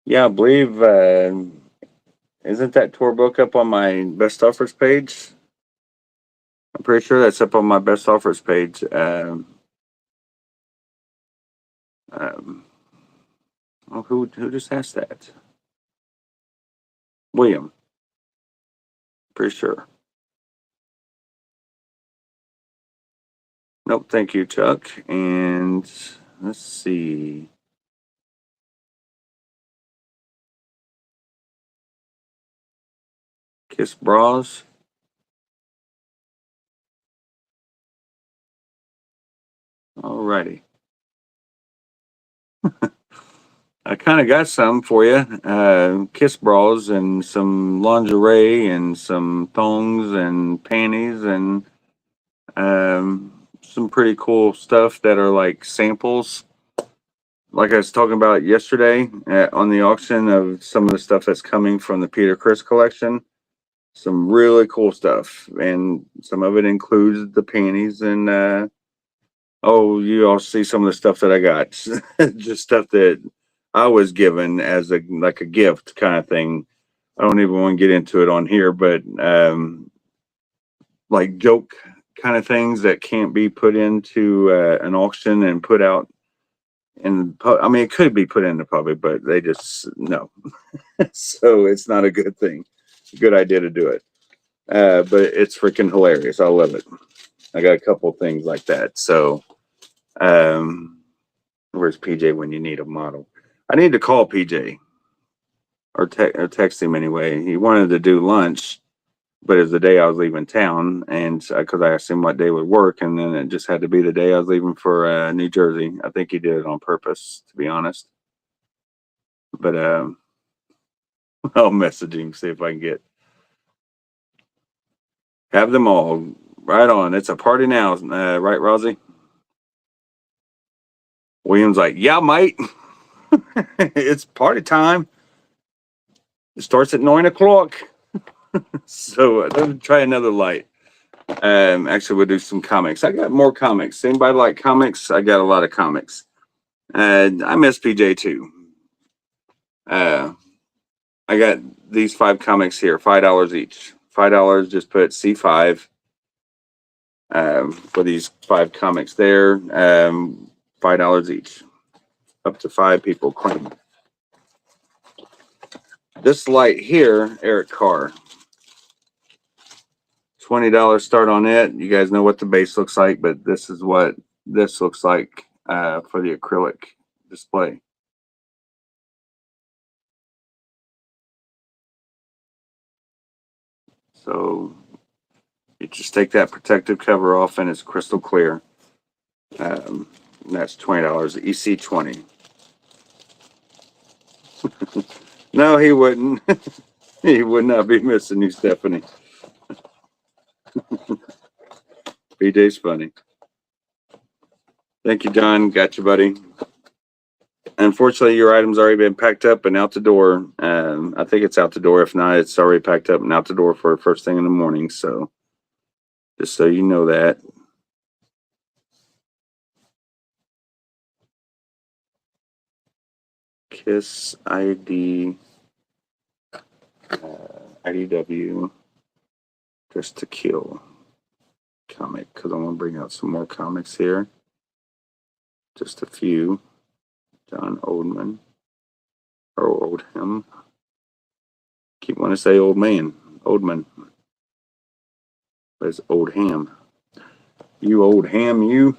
Yeah, I believe isn't that tour book up on my best offers page? I'm pretty sure that's up on my best offers page. Um, oh, who just asked that? William, pretty sure. Nope, thank you, Chuck. And let's see. Kiss bras. Alrighty. I kind of got some for you. Kiss bras and some lingerie and some thongs and panties and some pretty cool stuff that are like samples. Like I was talking about yesterday on the auction of some of the stuff that's coming from the Peter Chris collection. Some really cool stuff, and some of it includes the panties and oh, you all see some of the stuff that I got. Just stuff that I was given as a like a gift kind of thing. I don't even want to get into it on here, but like joke kind of things that can't be put into an auction and put out in I mean, it could be put in the public, but they just no. So it's not a good thing. It's a good idea to do it. But it's freaking hilarious. I love it. I got a couple things like that. So where's PJ when you need a model? I need to call PJ or text him anyway. He wanted to do lunch, but it was the day I was leaving town, and because I asked him what day would work, and then it just had to be the day I was leaving for New Jersey. I think he did it on purpose, to be honest. But I'll message him, see if I can have them all. Right on. It's a party now, right, Rosie? William's like, yeah, mate. It's party time. It starts at 9 o'clock. So let me try another light. Actually, we'll do some comics. I got more comics. Anybody like comics? I got a lot of comics. I miss PJ too. I got these 5 comics here, $5 each. $5. Just put C5 for these 5 comics there. $5 each. Up to 5 people claim. This light here, Eric Carr. $20 start on it. You guys know what the base looks like, but this is what this looks like for the acrylic display. So you just take that protective cover off and it's crystal clear. That's $20. EC20. No, he wouldn't. He would not be missing you, Stephanie. PJ's funny. Thank you, John. Got you, buddy. Unfortunately, your item's already been packed up and out the door. I think it's out the door. If not, it's already packed up and out the door for first thing in the morning. So just so you know that. Kiss ID IDW Just to Kill comic, because I'm gonna bring out some more comics here. Just a few. John Oldman or Oldham. Keep wanting to say old man, Oldman. But it's Oldham. You old ham, you.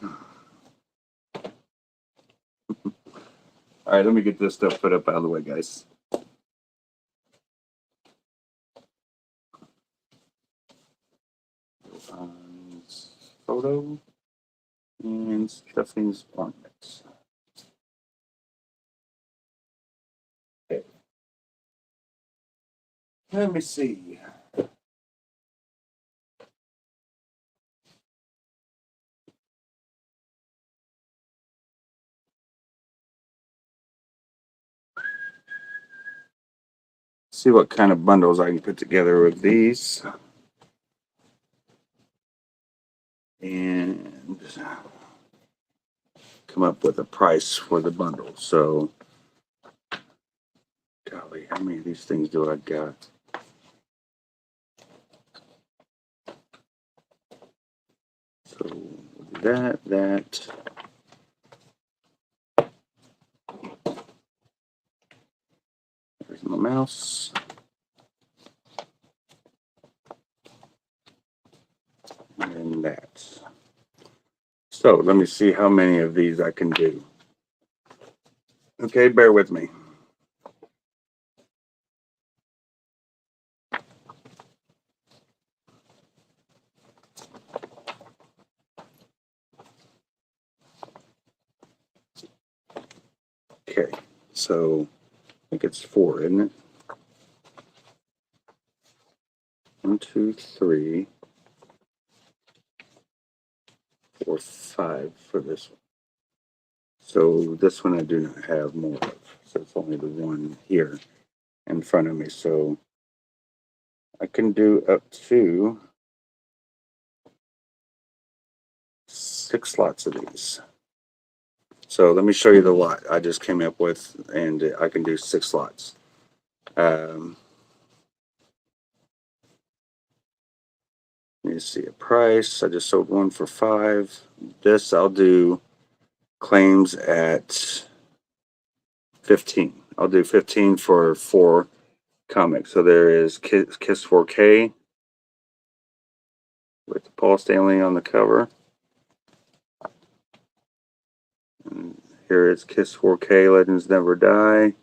All right, let me get this stuff put up out of the way, guys. Photo and Stephanie's ornaments. Okay. Let me see. See what kind of bundles I can put together with these. And come up with a price for the bundle. So, golly, how many of these things do I got? So, that. There's my mouse. And that. So, let me see how many of these I can do. Okay, bear with me. Okay, so I think it's 4, isn't it? 1, 2, 3, 4, 5 for this one. So this one I do not have more of. So it's only the one here in front of me. So I can do up to 6 lots of these. So let me show you the lot I just came up with, and I can do 6 lots. Let me see a price. I just sold one for 5. This I'll do claims at 15. I'll do 15 for 4 comics. So there is Kiss 4K with Paul Stanley on the cover. And here it's Kiss 4K Legends Never Die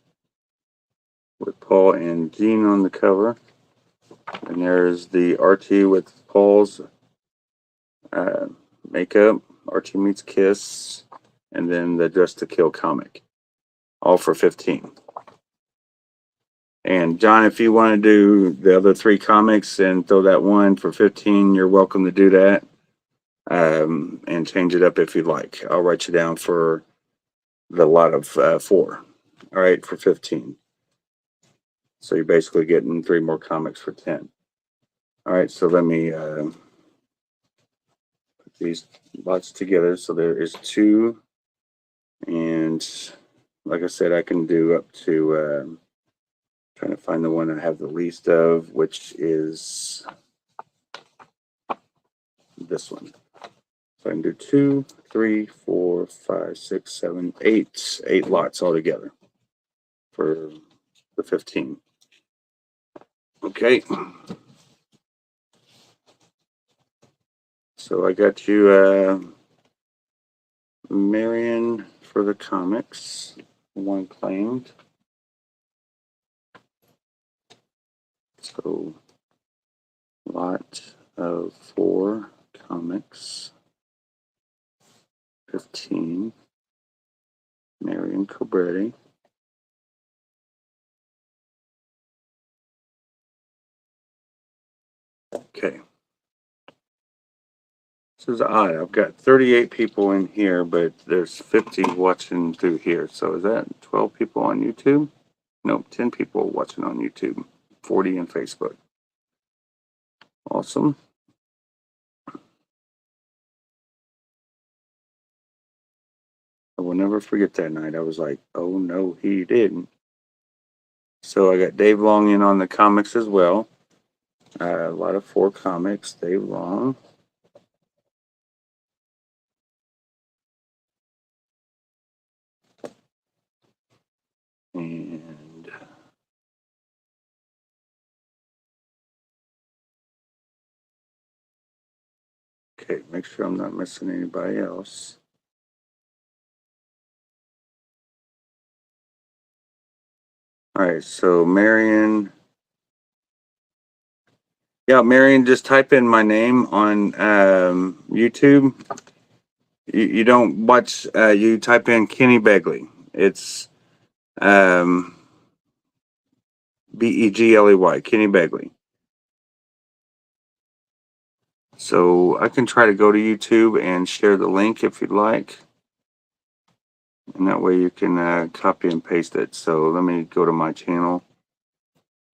with Paul and Gene on the cover. And there's the RT with Paul's makeup, RT meets Kiss, and then the Dress to Kill comic. All for 15. And John, if you want to do the other 3 comics and throw that one for 15, you're welcome to do that. And change it up if you'd like. I'll write you down for the lot of 4. All right, for 15. So you're basically getting 3 more comics for 10. All right, so let me put these lots together. So there is 2, and like I said, I can do up to trying to find the one I have the least of, which is this one. So I can do 2, 3, 4, 5, 6, 7, 8. 8 lots altogether for the 15. Okay. So I got you Marion for the comics. One claimed. So lot of 4 comics. 15. Marion Cobretti. Okay. This is odd. I've got 38 people in here, but there's 50 watching through here. So is that 12 people on YouTube? Nope, 10 people watching on YouTube, 40 in Facebook. Awesome. I will never forget that night. I was like, oh no, he didn't. So I got Dave Long in on the comics as well. A lot of 4 comics, Dave Long. And okay, make sure I'm not missing anybody else. All right, so Marion Yeah, Marion, just type in my name on YouTube. You don't watch, you type in Kenny Begley. It's Begley, Kenny Begley. So I can try to go to YouTube and share the link if you'd like. And that way you can copy and paste it. So let me go to my channel.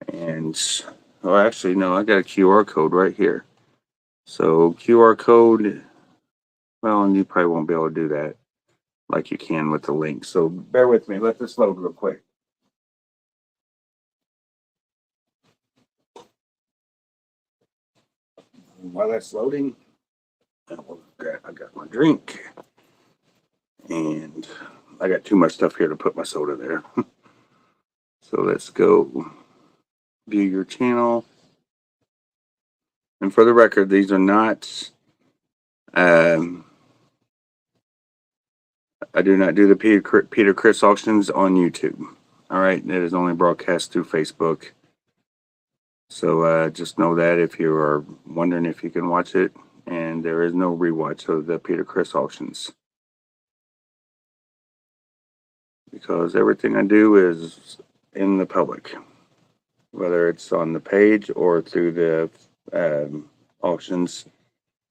And, oh, actually, no, I got a QR code right here. So QR code, well, and you probably won't be able to do that like you can with the link. So bear with me. Let this load real quick. While that's loading, I got my drink. And I got too much stuff here to put my soda there. So let's go view your channel. And for the record, these are not, I do not do the Peter Chris auctions on YouTube. All right, it is only broadcast through Facebook. So just know that if you are wondering if you can watch it, and there is no rewatch of the Peter Chris auctions. Because everything I do is in the public, whether it's on the page or through the auctions.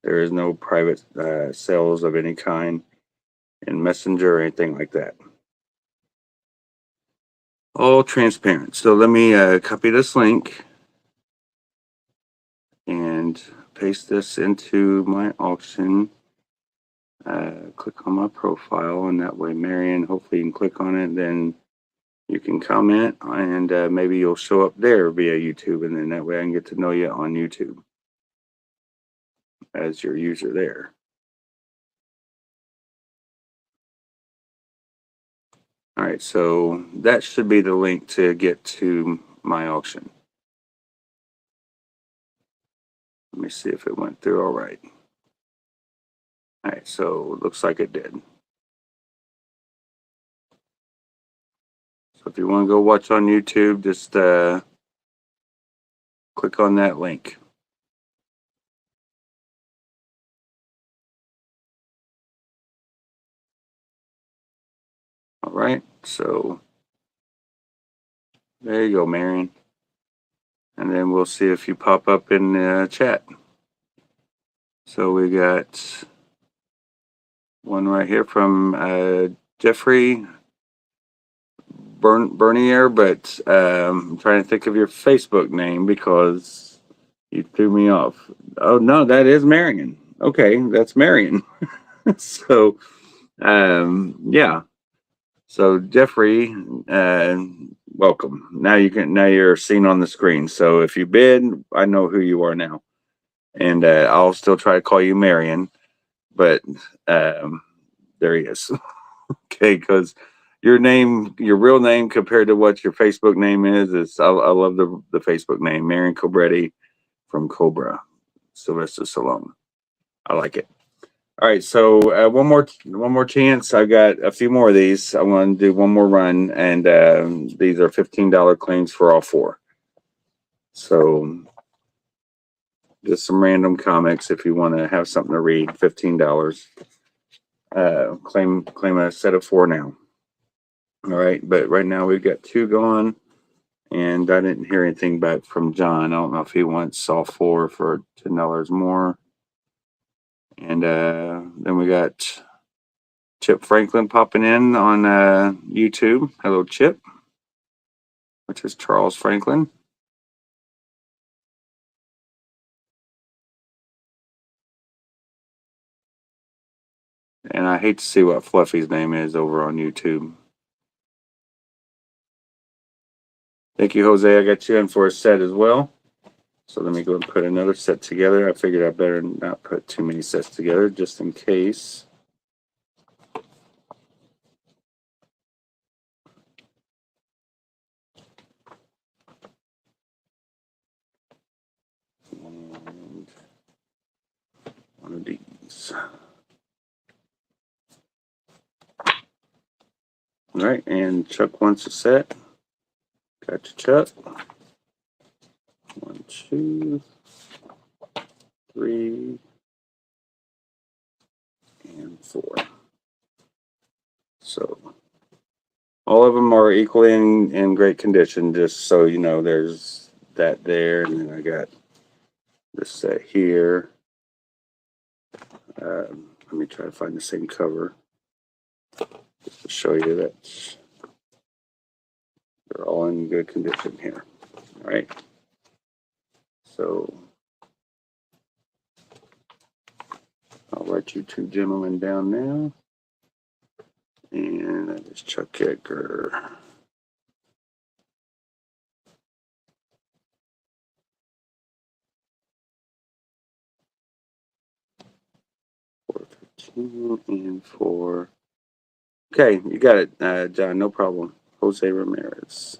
There is no private sales of any kind in Messenger or anything like that. All transparent. So let me copy this link and paste this into my auction. Click on my profile, and that way, Marion, hopefully you can click on it, then you can comment, and maybe you'll show up there via YouTube, and then that way I can get to know you on YouTube as your user there. All right, so that should be the link to get to my auction. Let me see if it went through all right. All right, so it looks like it did. So if you want to go watch on YouTube, just click on that link. All right, so there you go, Marion. And then we'll see if you pop up in the chat. So we got one right here from Jeffrey Bernier, but I'm trying to think of your Facebook name because you threw me off. Oh no, that is Marion. Okay, that's Marion. So yeah. So Jeffrey, welcome. Now you're seen on the screen. So if you bid, I know who you are now, and I'll still try to call you Marion, but there he is. Okay, because your real name compared to what your Facebook name is I love the Facebook name, Marion Cobretti from Cobra, Sylvester Stallone. I like it. All right, so one more chance. I got a few more of these. I want to do one more run, and these are $15 claims for all four. So just some random comics if you want to have something to read. $15. Claim a set of four now. All right, but right now we've got two going, and I didn't hear anything back from John. I don't know if he wants all four for $10 more. And then we got Chip Franklin popping in on YouTube. Hello, Chip, which is Charles Franklin. And I hate to see what Fluffy's name is over on YouTube. Thank you, Jose. I got you in for a set as well. So let me go and put another set together. I figured I better not put too many sets together just in case. And one of these. All right, and Chuck wants a set. Got you, Chuck. 1, 2. 3 and 4. So all of them are equally in great condition, just so you know. There's that there, and then I got this set here. Let me try to find the same cover just to show you that they're all in good condition here. All right. So I'll write you two gentlemen down now. And that is Chuck Edgar. And 4. Okay, you got it, John. No problem. Jose Ramirez.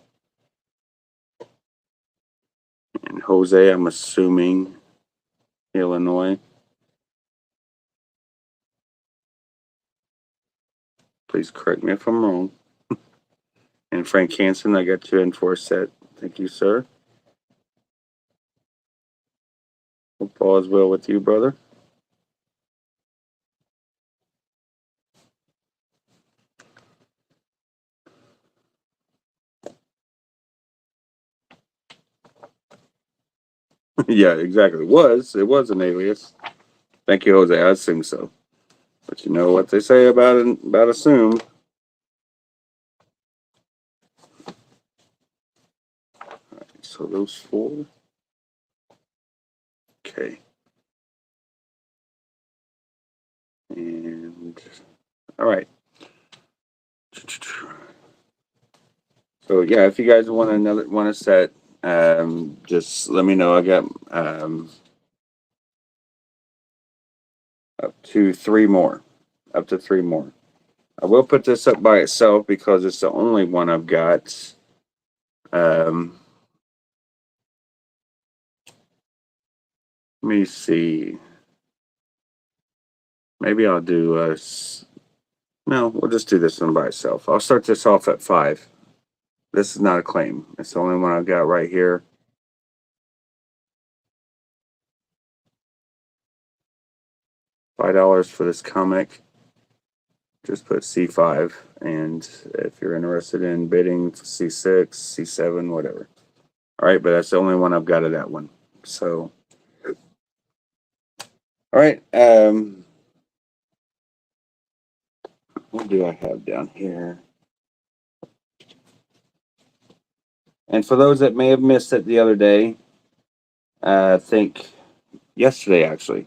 And Jose, I'm assuming Illinois. Please correct me if I'm wrong. And Frank Hansen, I got you in for a set. Thank you, sir. Hope all is well with you, brother. Yeah, exactly. It was an alias. Thank you, Jose. I assume so. But you know what they say about assume. Right, so those 4. Okay. And all right. So yeah, if you guys want a set, just let me know. I got up to 3 more. Up to 3 more. I will put this up by itself because it's the only one I've got. Let me see. Maybe I'll do no, we'll just do this one by itself. I'll start this off at 5. This is not a claim. It's the only one I've got right here. $5 for this comic. Just put C5, and if you're interested in bidding, C6, C7, whatever. All right, but that's the only one I've got of that one. So, all right. What do I have down here? And for those that may have missed it the other day, I think yesterday actually,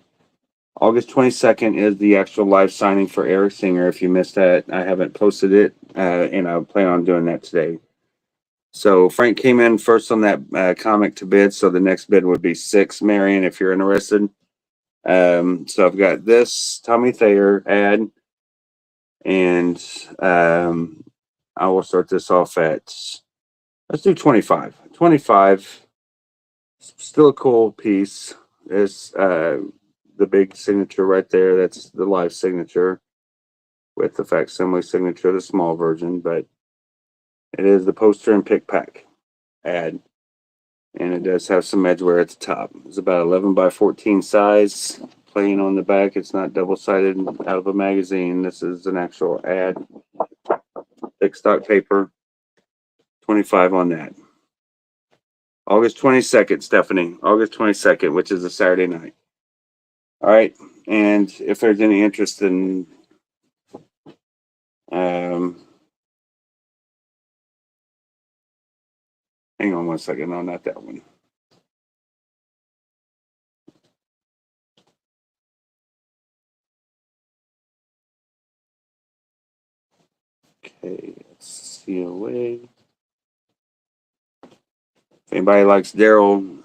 August 22nd is the actual live signing for Eric Singer. If you missed that, I haven't posted it, and I plan on doing that today. So Frank came in first on that comic to bid. So the next bid would be 6, Marion, if you're interested. So I've got this Tommy Thayer ad, and I will start this off at, let's do 25. 25, still a cool piece. There's the big signature right there. That's the live signature with the facsimile signature, the small version, but it is the poster and pick pack ad. And it does have some edge wear at the top. It's about 11 by 14 size. Plain on the back. It's not double-sided out of a magazine. This is an actual ad. Thick stock paper. 25 on that. August 22nd, Stephanie. August 22nd, which is a Saturday night. All right. And if there's any interest in hang on one second. No, not that one. Okay, let's COA. If anybody likes Daryl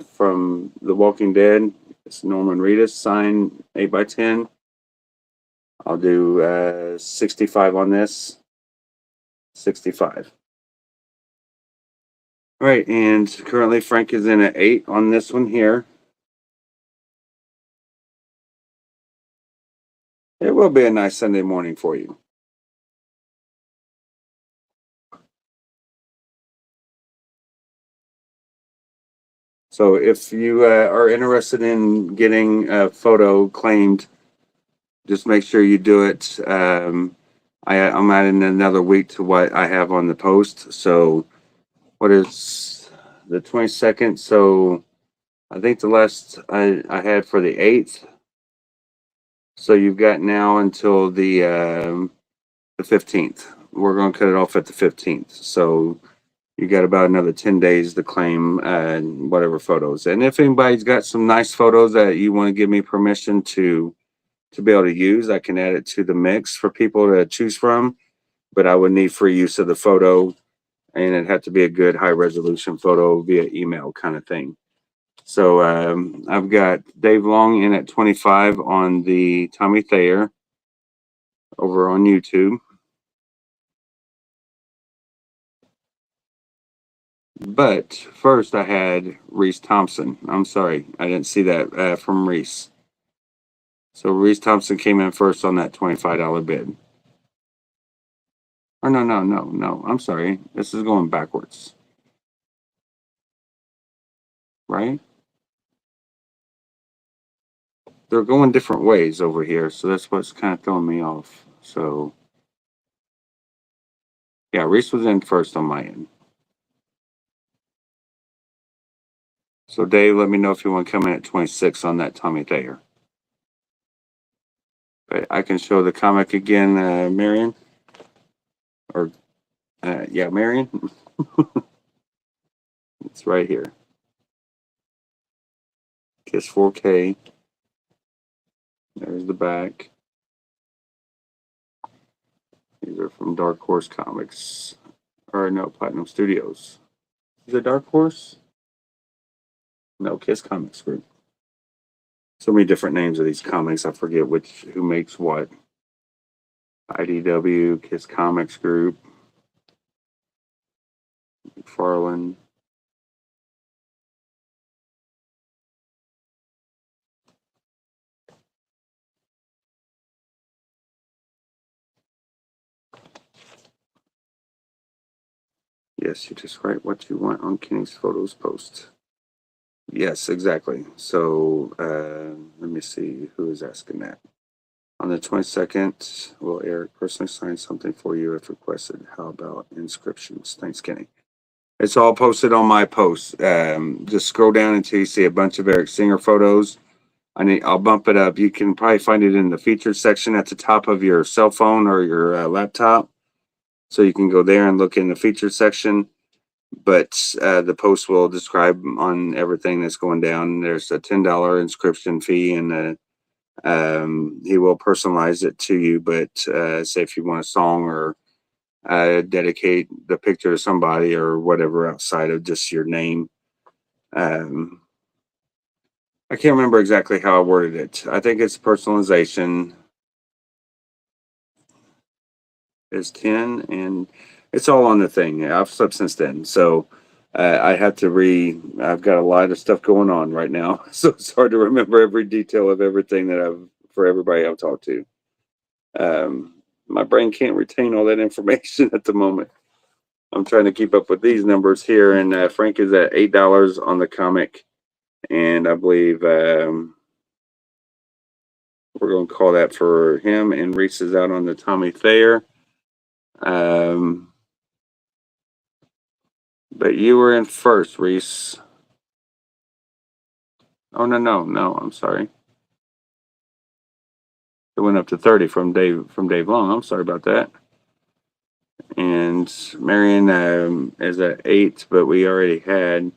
from The Walking Dead, it's Norman Reedus, sign 8x10. I'll do 65 on this. 65. All right, and currently Frank is in at 8 on this one here. It will be a nice Sunday morning for you. So if you are interested in getting a photo claimed, just make sure you do it. I'm adding another week to what I have on the post. So what is the 22nd? So I think the last I had for the 8th. So you've got now until the 15th. We're going to cut it off at the 15th. So you got about another 10 days to claim whatever photos. And if anybody's got some nice photos that you want to give me permission to be able to use, I can add it to the mix for people to choose from. But I would need free use of the photo, and it had to be a good high resolution photo via email kind of thing. So I've got Dave Long in at 25 on the Tommy Thayer over on YouTube. But first I had Reese Thompson. I'm sorry, I didn't see that from Reese. So Reese Thompson came in first on that $25 bid. Or no. I'm sorry. This is going backwards. Right? They're going different ways over here, so that's what's kind of throwing me off. So yeah, Reese was in first on my end. So Dave, let me know if you want to come in at 26 on that Tommy Thayer. But I can show the comic again, Marion. Or yeah, Marion. It's right here. Kiss 4K. There's the back. These are from Dark Horse Comics. Or no, Platinum Studios. Is it Dark Horse? No, Kiss Comics Group. So many different names of these comics. I forget who makes what. IDW, Kiss Comics Group, McFarlane. Yes, you just write what you want on Kenny's photos post. Yes, exactly. So let me see who is asking that. On the 22nd, will Eric personally sign something for you if requested? How about inscriptions? Thanks, Kenny. It's all posted on my post. Just scroll down until you see a bunch of Eric Singer photos. I'll bump it up. You can probably find it in the featured section at the top of your cell phone or your laptop. So you can go there and look in the featured section. But the post will describe on everything that's going down. There's a $10 inscription fee, and he will personalize it to you. But say if you want a song or dedicate the picture to somebody or whatever outside of just your name. I can't remember exactly how I worded it. I think it's personalization is 10, and it's all on the thing. I've slept since then. So I have to I've got a lot of stuff going on right now. So it's hard to remember every detail of everything for everybody I've talked to. My brain can't retain all that information at the moment. I'm trying to keep up with these numbers here, and Frank is at $8 on the comic, and I believe we're going to call that for him. And Reese is out on the Tommy Thayer. But you were in first, Reese. Oh no! I'm sorry. It went up to 30 from Dave Long. I'm sorry about that. And Marion is at 8, but we already had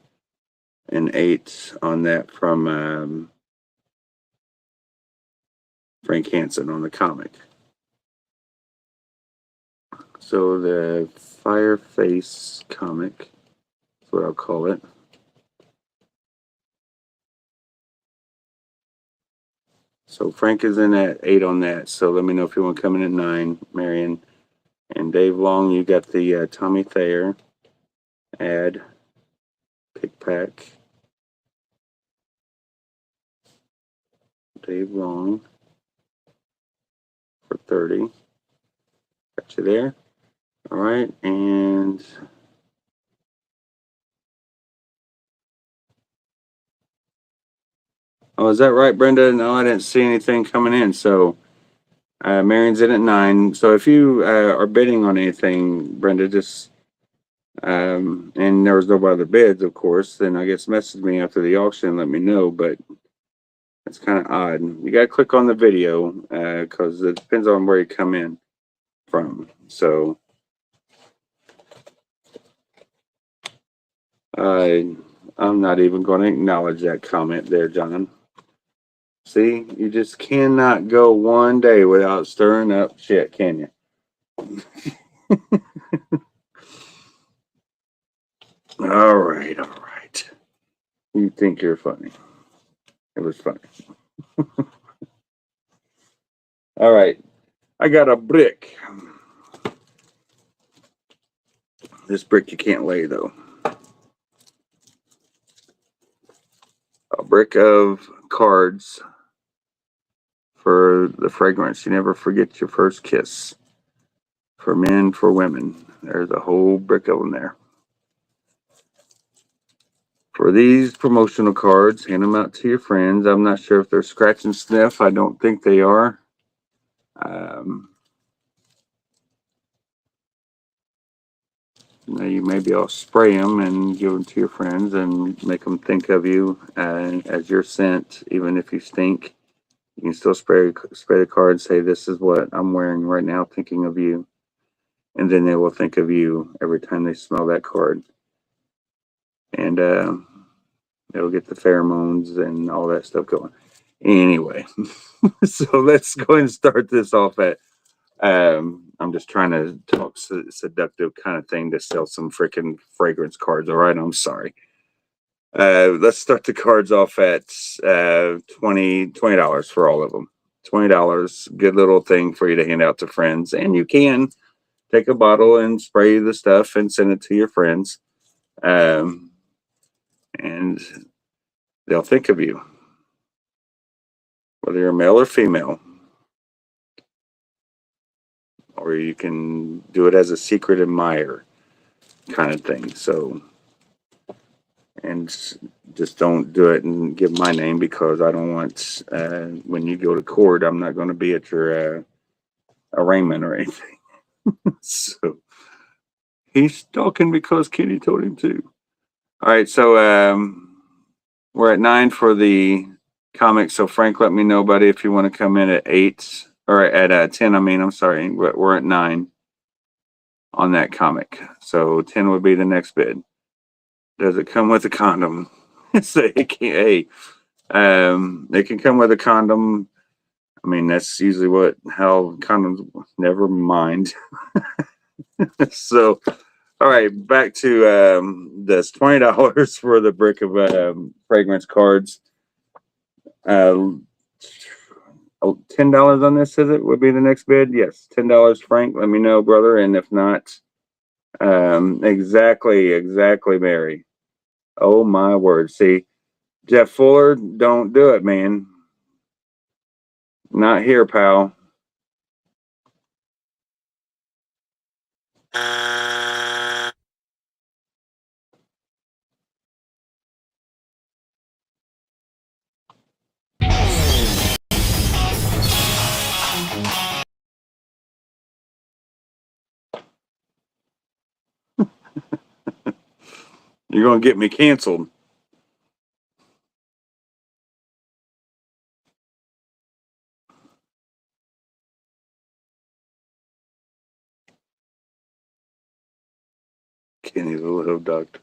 an 8 on that from Frank Hansen on the comic. So the Fireface comic is what I'll call it. So Frank is in at 8 on that. So let me know if you want to come in at 9, Marion. And Dave Long, you got the Tommy Thayer ad, pick pack. Dave Long for 30. Got you there. All right. And Oh, is that right, Brenda? No, I didn't see anything coming in. So Marion's in at 9. So if you are bidding on anything, Brenda, just and there was no other bids, of course, then I guess message me after the auction and let me know. But it's kind of odd. You got to click on the video because it depends on where you come in from. So I'm not even going to acknowledge that comment there, John. See, you just cannot go one day without stirring up shit, can you? All right, all right. You think you're funny. It was funny. All right. I got a brick. This brick you can't lay, though. A brick of cards for the fragrance. You never forget your first kiss. For men, for women. There's a whole brick of them there. For these promotional cards, hand them out to your friends. I'm not sure if they're scratch and sniff. I don't think they are. You maybe I'll spray them and give them to your friends and make them think of you as your scent, even if you stink. You can still spray the card and say, "This is what I'm wearing right now, thinking of you," and then they will think of you every time they smell that card, and it'll get the pheromones and all that stuff going. Anyway, so let's go ahead and start this off at. I'm just trying to talk seductive kind of thing to sell some freaking fragrance cards. All right, I'm sorry. Let's start the cards off at $20 for all of them. $20, good little thing for you to hand out to friends, and you can take a bottle and spray the stuff and send it to your friends, and they'll think of you, whether you're male or female. Or you can do it as a secret admirer kind of thing. So, and just don't do it and give my name because I don't want, when you go to court, I'm not going to be at your arraignment or anything. So, he's stalking because Kenny told him to. All right, so we're at 9 for the comic. So, Frank, let me know, buddy, if you want to come in at 8. Or at 10, I'm sorry, but we're at 9 on that comic. So 10 would be the next bid. Does it come with a condom? Say, hey, it can come with a condom. I mean, that's usually how condoms, never mind. So, all right, back to this $20 for the brick of fragrance cards. $10 on this, is it? Would be the next bid? Yes, $10, Frank. Let me know, brother. And if not, exactly, Mary. Oh my word. See, Jeff Fuller, don't do it, man. Not here, pal. You're going to get me canceled. Kenny's a little ducked.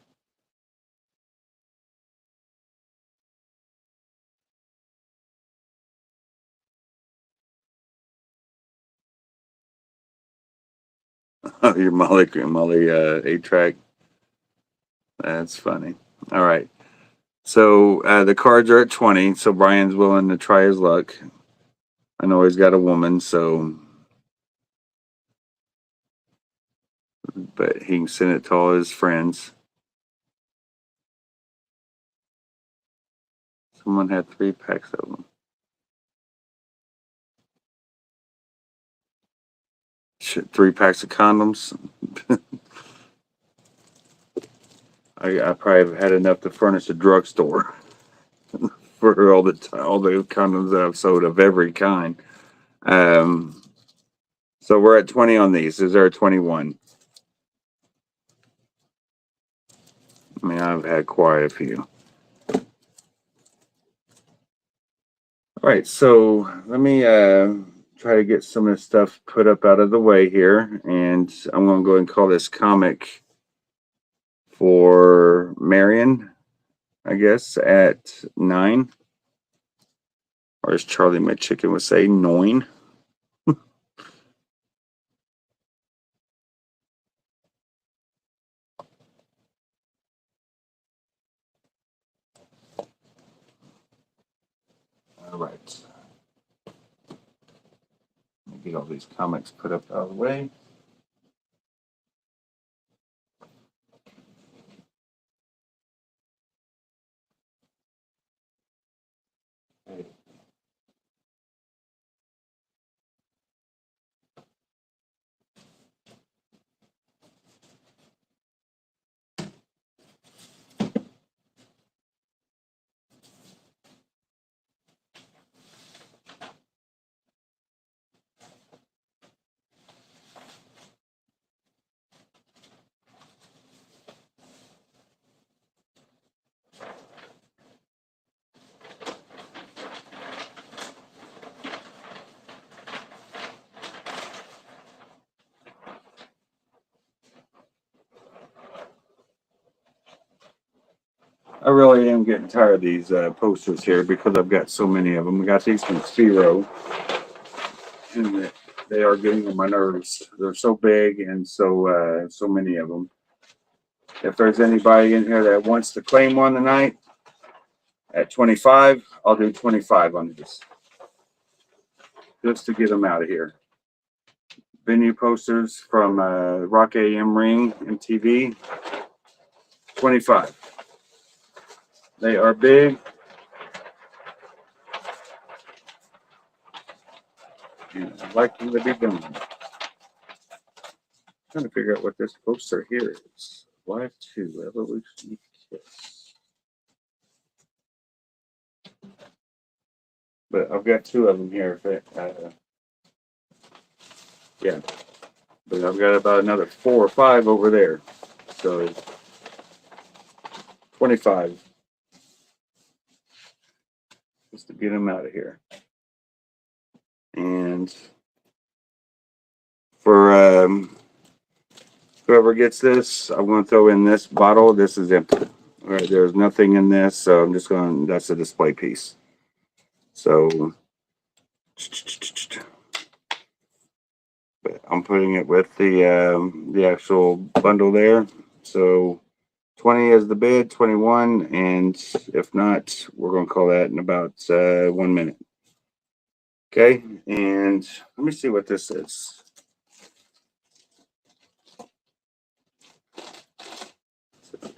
Oh, your Molly 8-track. That's funny. All right. So the cards are at 20. So Brian's willing to try his luck. I know he's got a woman, so, but he can send it to all his friends. Someone had 3 packs of them. Shit, 3 packs of condoms. I probably have had enough to furnish a drugstore. for all the condoms that I've sold of every kind. Um, so we're at 20 on these. Is there a 21? I mean, I've had quite a few. All right, so let me try to get some of this stuff put up out of the way here, and I'm going to go and call this comic for Marion, I guess, at 9, or as Charlie my chicken would say, 9. All right, let me get all these comics put up out of the way. I really am getting tired of these posters here because I've got so many of them. We got these from Spiro, and they are getting on my nerves. They're so big and so many of them. If there's anybody in here that wants to claim one tonight at 25, I'll do 25 on this, just to get them out of here. Venue posters from Rock AM Ring MTV, 25. They are big. And I'd like them to be done. Trying to figure out what this poster here is. Live 2 Evolution Kiss. But I've got 2 of them here. Yeah. But I've got about another 4 or 5 over there. So 25. Just to get them out of here. And for whoever gets this, I'm going to throw in this bottle. This is empty. All right, there's nothing in this, so I'm just going. That's a display piece. So, but I'm putting it with the actual bundle there. So, 20 is the bid, 21, and if not, we're going to call that in about 1 minute. Okay, and let me see what this is.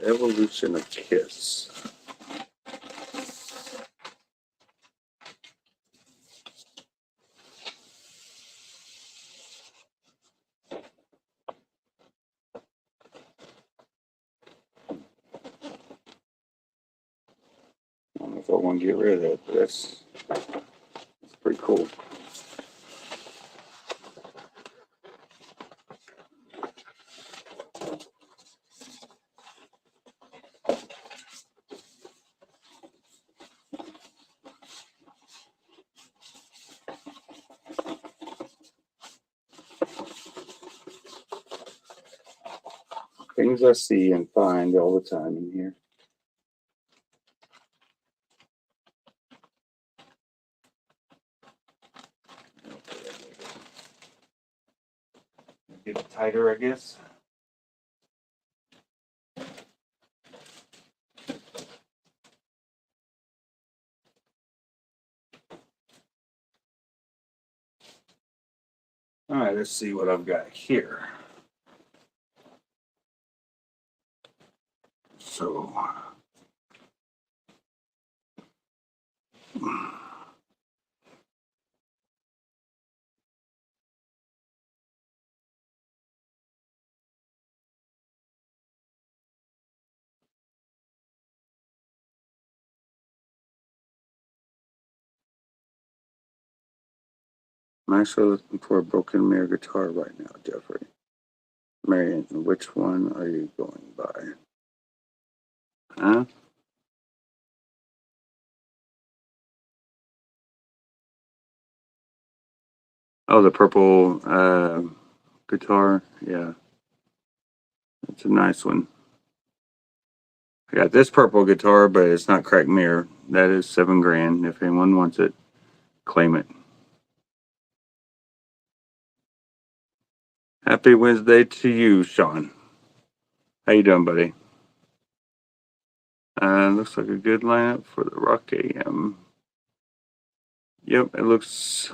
Evolution of Kiss. I don't know if I want to get rid of that, but that's pretty cool. Things I see and find all the time in here. Get it tighter, I guess. All right, let's see what I've got here. So, I'm actually looking for a broken mirror guitar right now, Jeffrey. Marion, which one are you going by? Huh? Oh, the purple guitar. Yeah, it's a nice one. I got this purple guitar, but it's not cracked mirror. That is $7,000. If anyone wants it, claim it. Happy Wednesday to you, Sean. How you doing, buddy? Looks like a good lineup for the Rock AM. Yep, it looks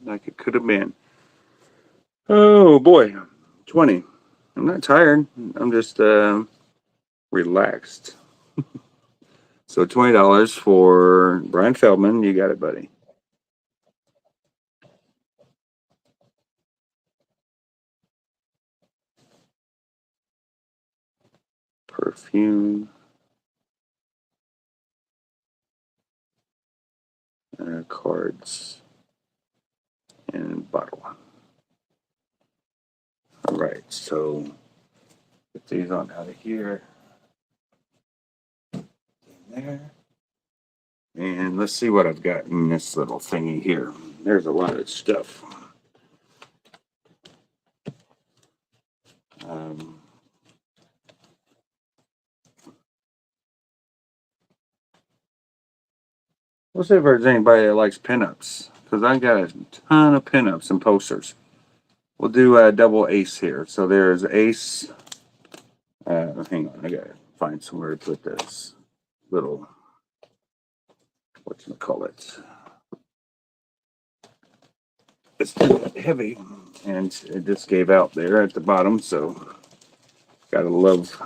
like it could have been. Oh boy, 20. I'm not tired. I'm just relaxed. So $20 for Brian Feldman. You got it, buddy. Perfume. Cards and bottle. All right, so put these on out of here. In there. And let's see what I've got in this little thingy here. There's a lot of stuff. We'll see if there's anybody that likes pinups, because I got a ton of pinups and posters. We'll do a double ace here. So there's ace. Hang on, I gotta find somewhere to put this little, whatchamacallit. It's heavy, and it just gave out there at the bottom, so gotta love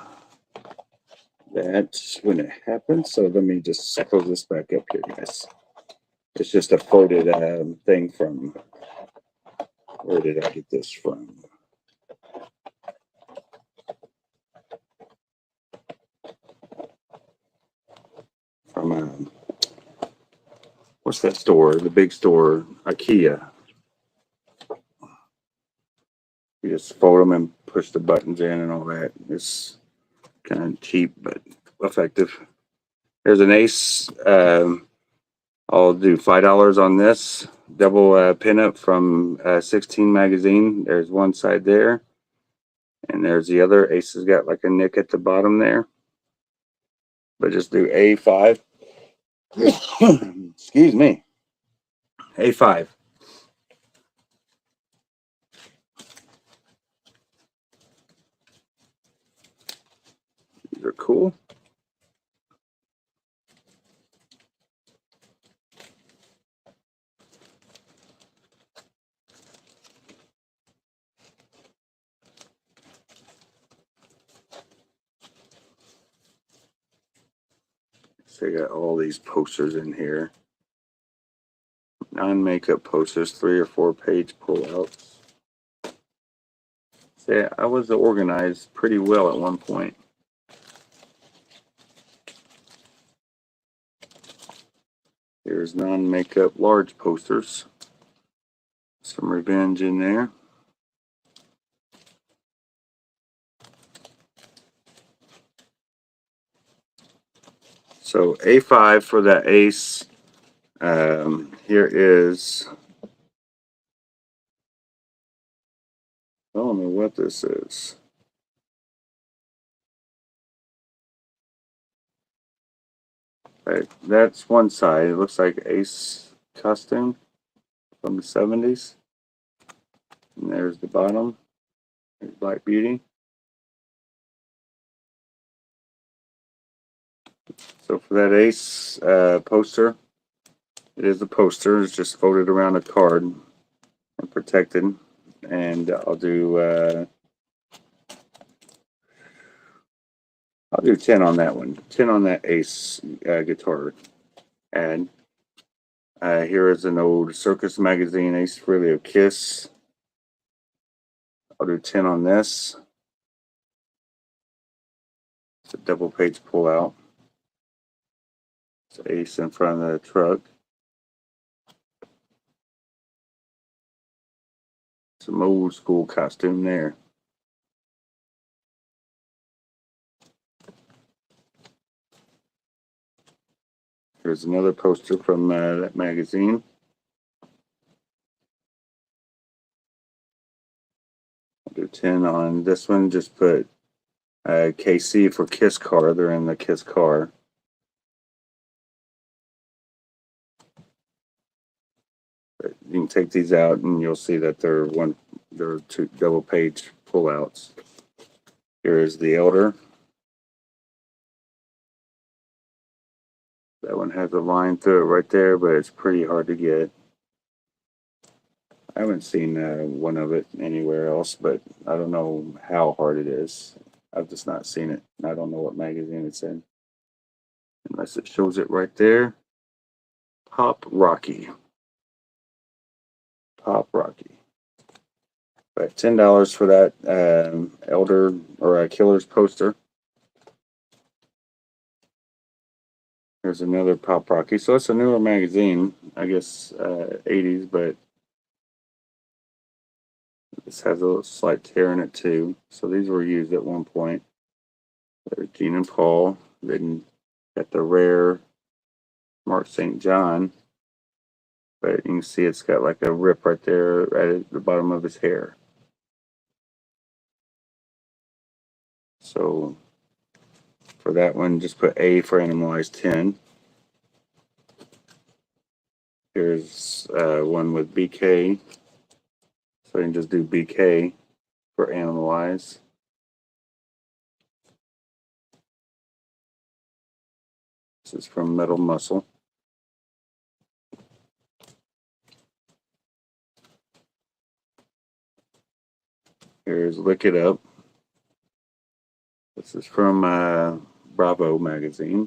that when it happens. So let me just close this back up here, guys. It's just a folded thing from, where did I get this from? From, what's that store? The big store, IKEA. You just fold them and push the buttons in and all that. It's kind of cheap, but effective. There's an ace. I'll do $5 on this double pinup from 16 magazine. There's one side there, and there's the other. Ace has got like a nick at the bottom there, but just do A5. Excuse me, A5. These are cool. So I got all these posters in here. Non-makeup posters, 3 or 4 page pullouts. See, I was organized pretty well at one point. Here's non-makeup large posters. Some revenge in there. So A5 for that ace. Here is, I don't know what this is. Right, that's one side. It looks like ace costume from the 70s. And there's the bottom. There's Black Beauty. So for that ace poster, it is a poster. It's just folded around a card and protected. And I'll do 10 on that one. 10 on that ace guitar ad. Here is an old Circus magazine, Ace Frehley of Kiss. I'll do 10 on this. It's a double page pull out. It's Ace in front of the truck. Some old school costume there. Here's another poster from that magazine. I'll do 10 on this one. Just put KC for Kiss Car. They're in the Kiss Car. But you can take these out and you'll see that they're two double page pullouts. Here is the Elder. That one has a line through it right there, but it's pretty hard to get. I haven't seen one of it anywhere else, but I don't know how hard it is. I've just not seen it. I don't know what magazine it's in. Unless it shows it right there. Pop Rocky. Pop Rocky. But $10 for that Elder or Killer's poster. There's another Pop Rocky. So it's a newer magazine, I guess 80s, but this has a little slight tear in it too. So these were used at one point. There's Gene and Paul. Then got the rare Mark St. John. But you can see it's got like a rip right there right at the bottom of his hair. So for that one, just put A for Animalized 10. Here's one with BK. So you can just do BK for Animalize. This is from Metal Muscle. Here's Lick It Up. This is from Bravo magazine.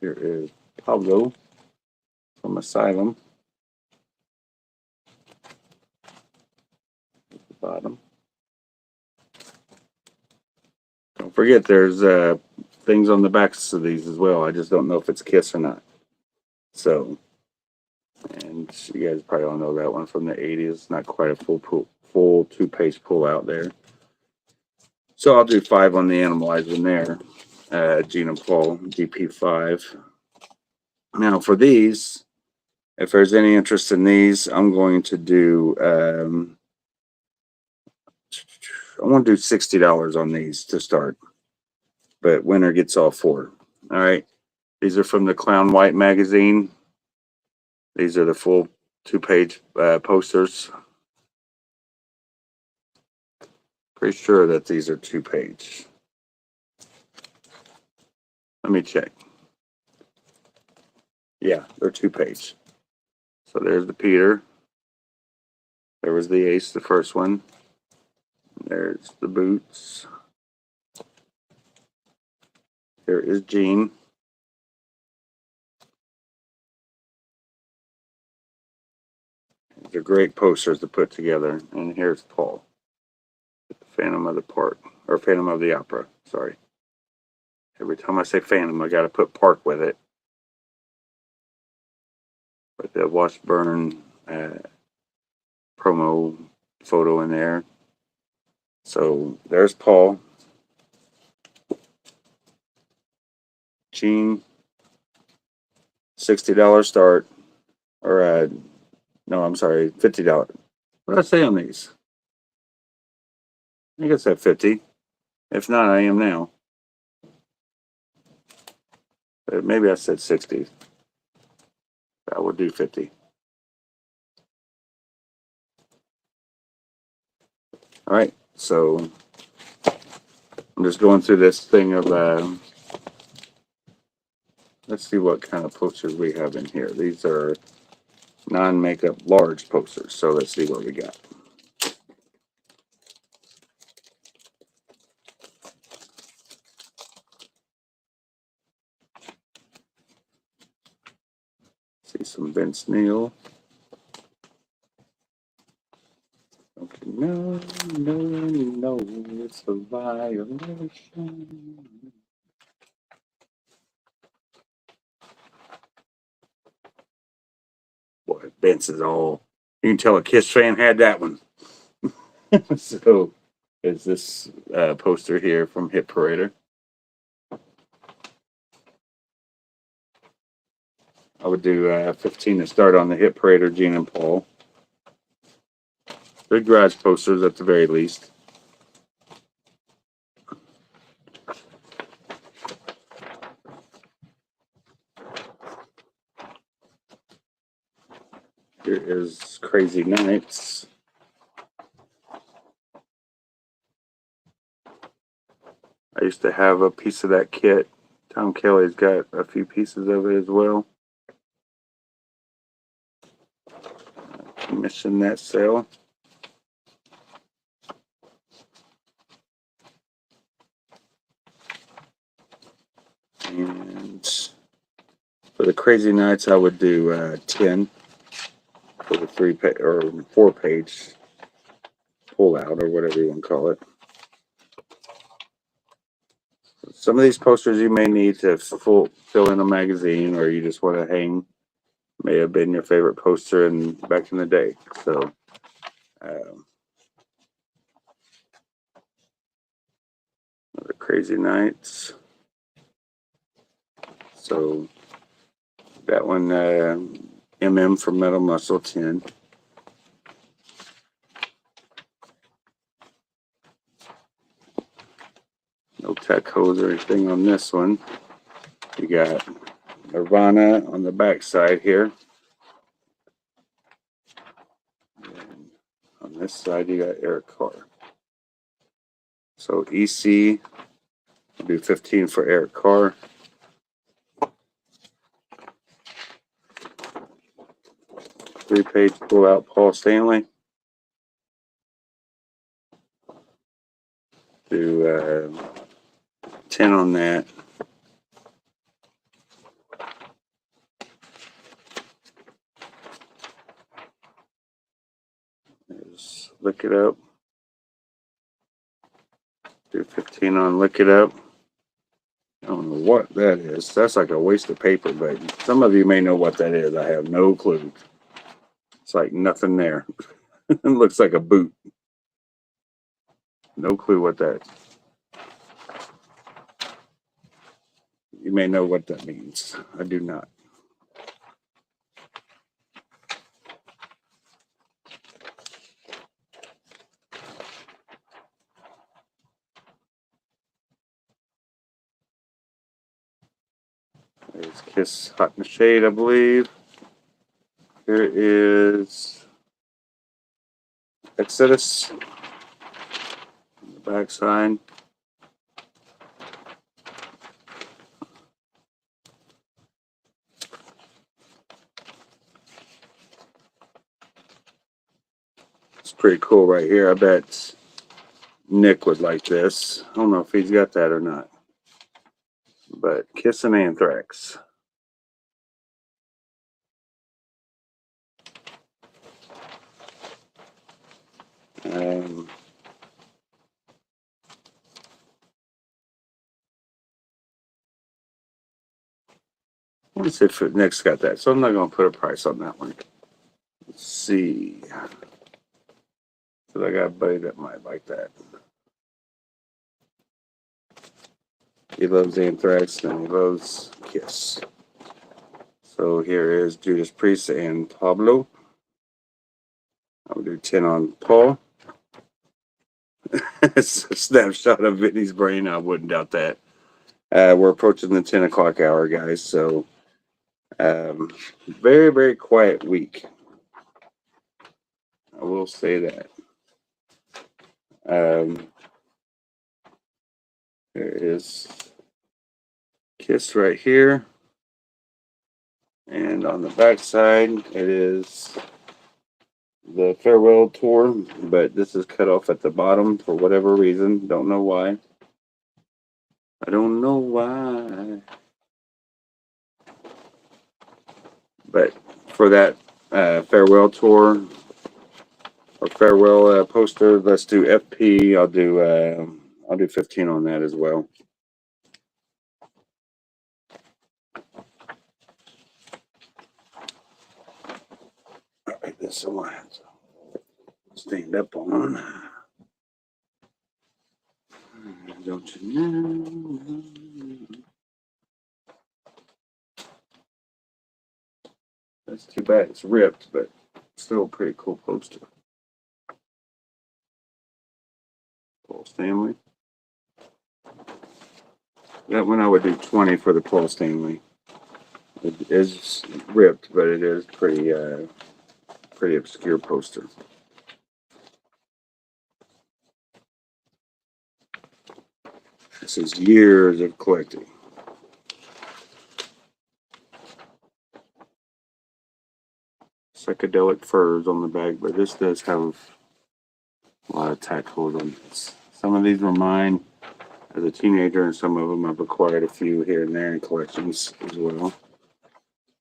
Here is Pablo from Asylum. At the bottom. Don't forget there's things on the backs of these as well. I just don't know if it's Kiss or not. So, and you guys probably all know that one from the 80s. Not quite a full two-page pull out there. So I'll do 5 on the Animalized one there. Gene and Paul, GP5. Now for these, if there's any interest in these, I'm going to do, I want to do $60 on these to start. But winner gets all 4. All right. These are from the Clown White magazine. These are the full 2-page posters. Pretty sure that these are 2-page. Let me check. Yeah, they're 2-page. So there's the Peter. There was the Ace, the first one. There's the Boots. There is Gene. They're great posters to put together. And here's Paul. Phantom of the Park. Or Phantom of the Opera. Sorry. Every time I say Phantom, I got to put Park with it. But the Washburn promo photo in there. So there's Paul. Gene. $60 start. Or, no, I'm sorry, $50. What did I say on these? I think I said 50. If not, I am now. But maybe I said 60. I will do 50. All right, so I'm just going through this thing of, let's see what kind of posters we have in here. These are non-makeup large posters, so let's see what we got. See some Vince Neil. it's a violation. Boy, Vince is all. You can tell a Kiss fan had that one. So, is this poster here from Hit Parader? I would do 15 to start on the Hit Parader, Gene and Paul. Good garage posters at the very least. Here is Crazy Nights. I used to have a piece of that kit. Tom Kelly's got a few pieces of it as well. Missing that sale. And for the Crazy Nights, I would do 10 for the 4-page pull out or whatever you want to call it. Some of these posters you may need to fill in a magazine, or you just want to hang. May have been your favorite poster back in the day. So, the Crazy Nights. So that one, MM for Metal Muscle 10. No tech hose or anything on this one. You got Nirvana on the back side here. And on this side, you got Eric Carr. So EC, I'll do 15 for Eric Carr. Three-page pull-out Paul Stanley. Do 10 on that. There's Lick It Up. Do 15 on Lick It Up. I don't know what that is. That's like a waste of paper, but some of you may know what that is. I have no clue. It's like nothing there. It looks like a boot. No clue what that is. You may know what that means. I do not. There's Kiss Hot in the Shade, I believe. Here is Exodus on the back side. It's pretty cool right here. I bet Nick would like this. I don't know if he's got that or not. But Kiss and Anthrax. Let's see if Nick's got that. So I'm not going to put a price on that one. Let's see. So I got a buddy that might like that. He loves Anthrax and he loves Kiss. So here is Judas Priest and Pablo. I'll do 10 on Paul. It's a snapshot of Vinny's brain. I wouldn't doubt that. We're approaching the 10 o'clock hour, guys. So very, very quiet week. I will say that. There is Kiss right here. And on the back side, it is the farewell tour, but this is cut off at the bottom for whatever reason. Don't know why. I don't know why. But for that farewell tour, Our farewell poster. Let's do FP. I'll do 15 on that as well. All right, this one. Stand up on. Don't you know? That's too bad it's ripped, but still a pretty cool poster. Paul Stanley. That one I would do 20 for the Paul Stanley. It is ripped, but it is pretty obscure poster. This is years of collecting. Psychedelic furs on the back, but this does have a lot of tack holes on this. Some of these were mine as a teenager, and some of them I've acquired a few here and there in collections as well.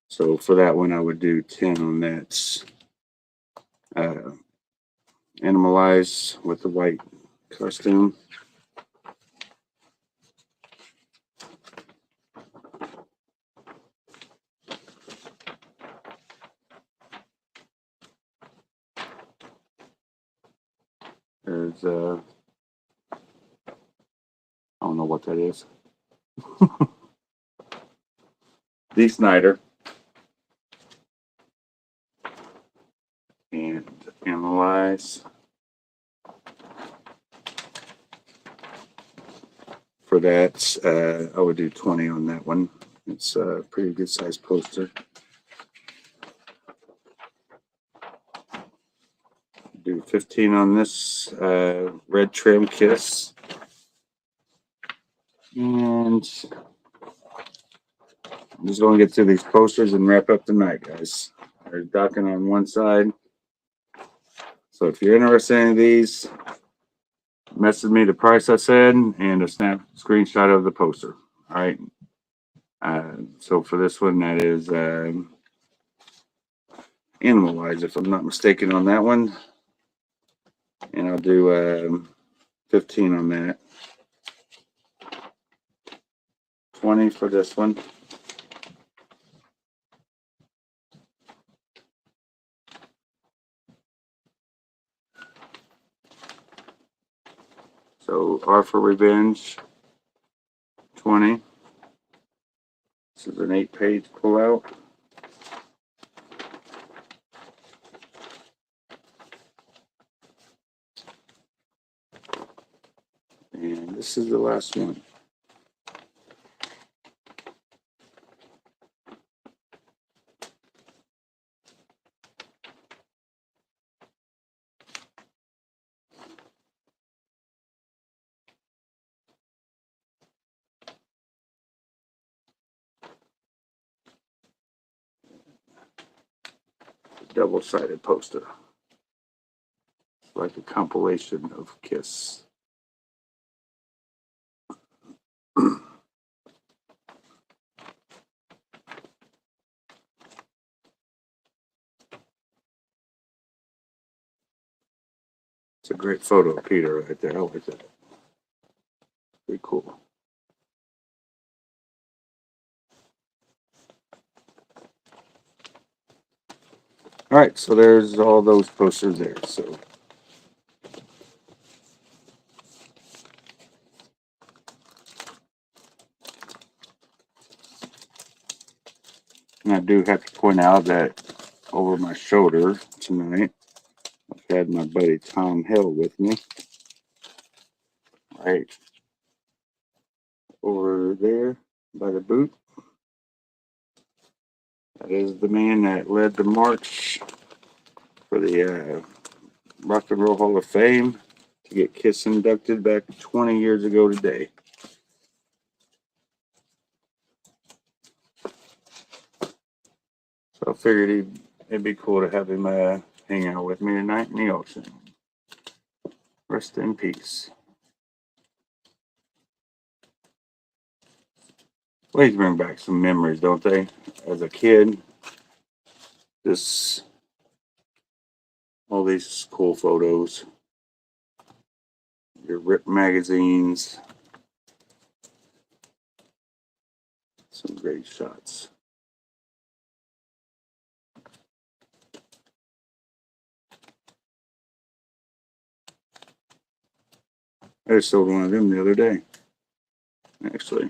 So for that one, I would do 10 on that. Animalized with the white costume. There's I don't know what that is. Dee Snider. And Analyze. For that, I would do 20 on that one. It's a pretty good sized poster. Do 15 on this red trim Kiss. And I'm just going to get through these posters and wrap up the night, guys. There's Dokken on one side. So if you're interested in any of these, message me the price I said and a snap screenshot of the poster. All right. So for this one, that is Animalized, if I'm not mistaken on that one. And I'll do 15 on that. 20 for this one. So R for Revenge, 20. This is an 8-page pullout. And this is the last one. Double-sided poster. It's like a compilation of Kiss. It's a great photo of Peter right there. I like that. Pretty cool. All right, so there's all those posters there. So and I do have to point out that over my shoulder tonight, I've had my buddy Tom Hill with me. Right over there by the boot. That is the man that led the march for the Rock and Roll Hall of Fame to get Kiss inducted back 20 years ago today. So I figured it'd be cool to have him hang out with me tonight in the ocean. Rest in peace. Always bring back some memories, don't they? As a kid, this All these cool photos. Your RIP magazines. Some great shots. I just sold one of them the other day, actually.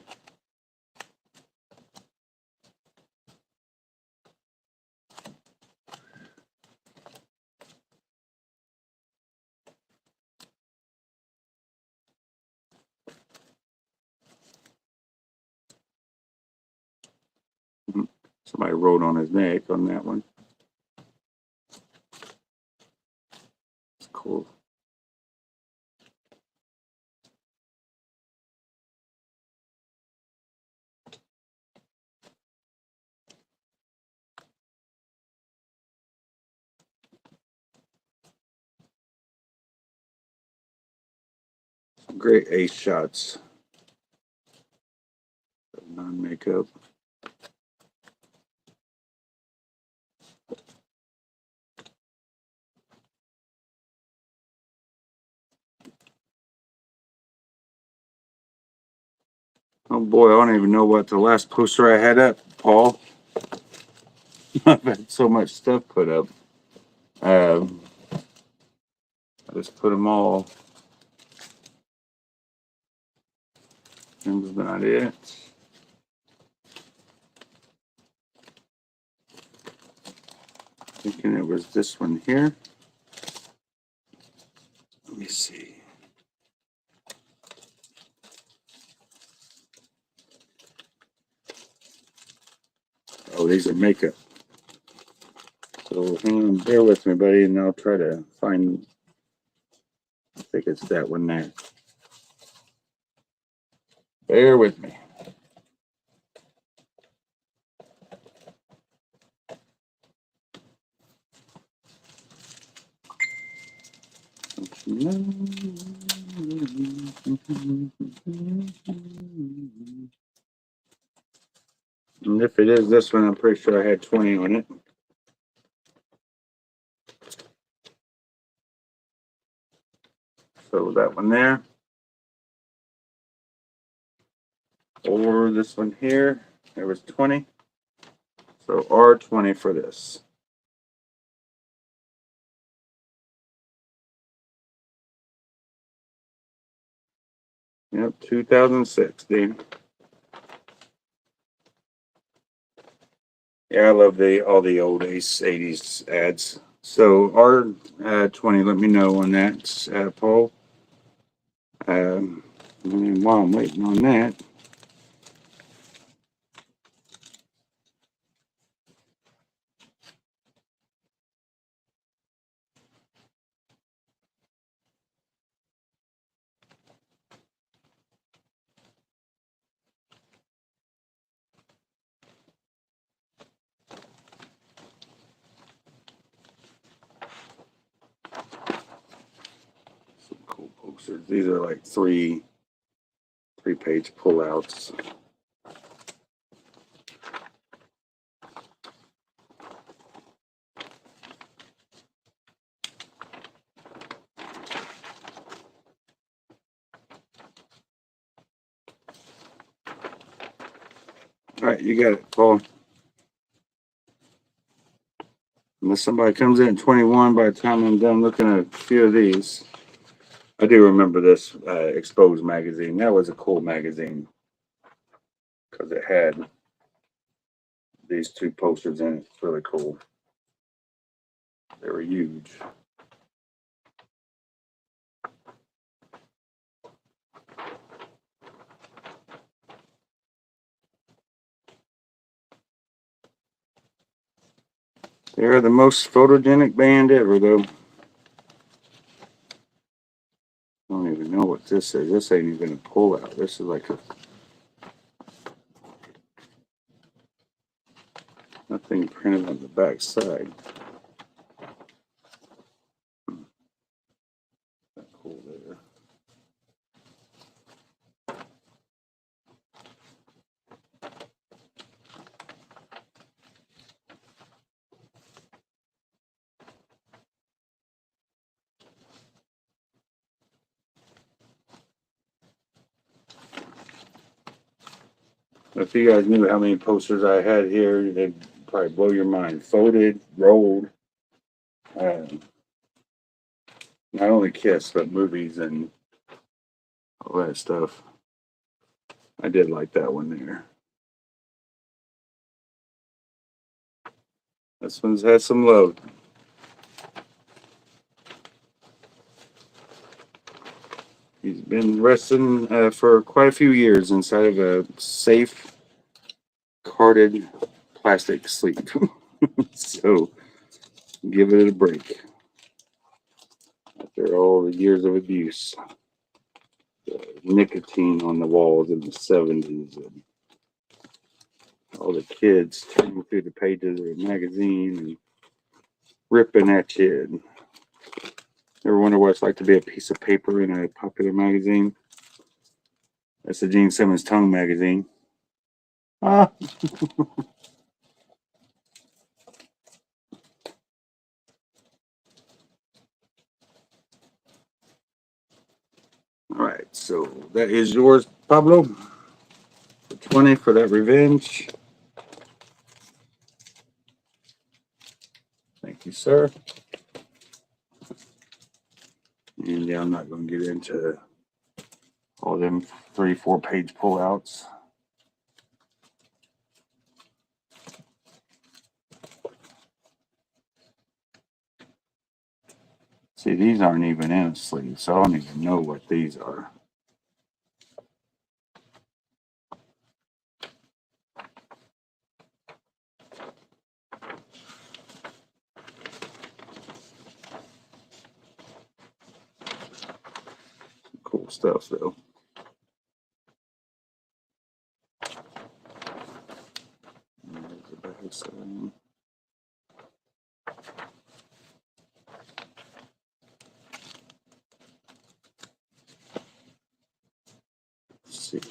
Somebody wrote on his neck on that one. It's cool. Some great ace shots. Non-makeup. Oh boy, I don't even know what the last poster I had up, Paul. I've had so much stuff put up. I just put them all. That's not it. Thinking it was this one here. Let me see. Oh, these are makeup. So hang on, bear with me, buddy, and I'll try to find. I think it's that one there. Bear with me. And if it is this one, I'm pretty sure I had 20 on it. So that one there. Or this one here, there was 20. So R20 for this. Yep, 2006, dude. Yeah, I love all the old Ace 80s ads. So R20, let me know on that, Paul. And while I'm waiting on that, some cool posters. These are like three-page pullouts. All right, you got it, Paul. Unless somebody comes in at 21 by the time I'm done looking at a few of these. I do remember this Exposed magazine. That was a cool magazine because it had these two posters in it. It's really cool. They were huge. They're the most photogenic band ever, though. I don't even know what this is. This ain't even a pullout. This is like a nothing printed on the back side. Cool there. If you guys knew how many posters I had here, it'd probably blow your mind. Folded, rolled, not only Kiss, but movies and all that stuff. I did like that one there. This one's had some love. He's been resting for quite a few years inside of a safe, carded plastic sleep. So give it a break after all the years of abuse. Nicotine on the walls in the 70s, and all the kids turning through the pages of a magazine and ripping at you. And ever wonder what it's like to be a piece of paper in a popular magazine? That's the Gene Simmons Tongue magazine. Ah. All right, so that is yours, Pablo. For 20 for that revenge. Thank you, sir. And yeah, I'm not going to get into all them 3-4 page pullouts. See, these aren't even in a sleeve, so I don't even know what these are. Cool stuff, though. There's the back side. Let's see.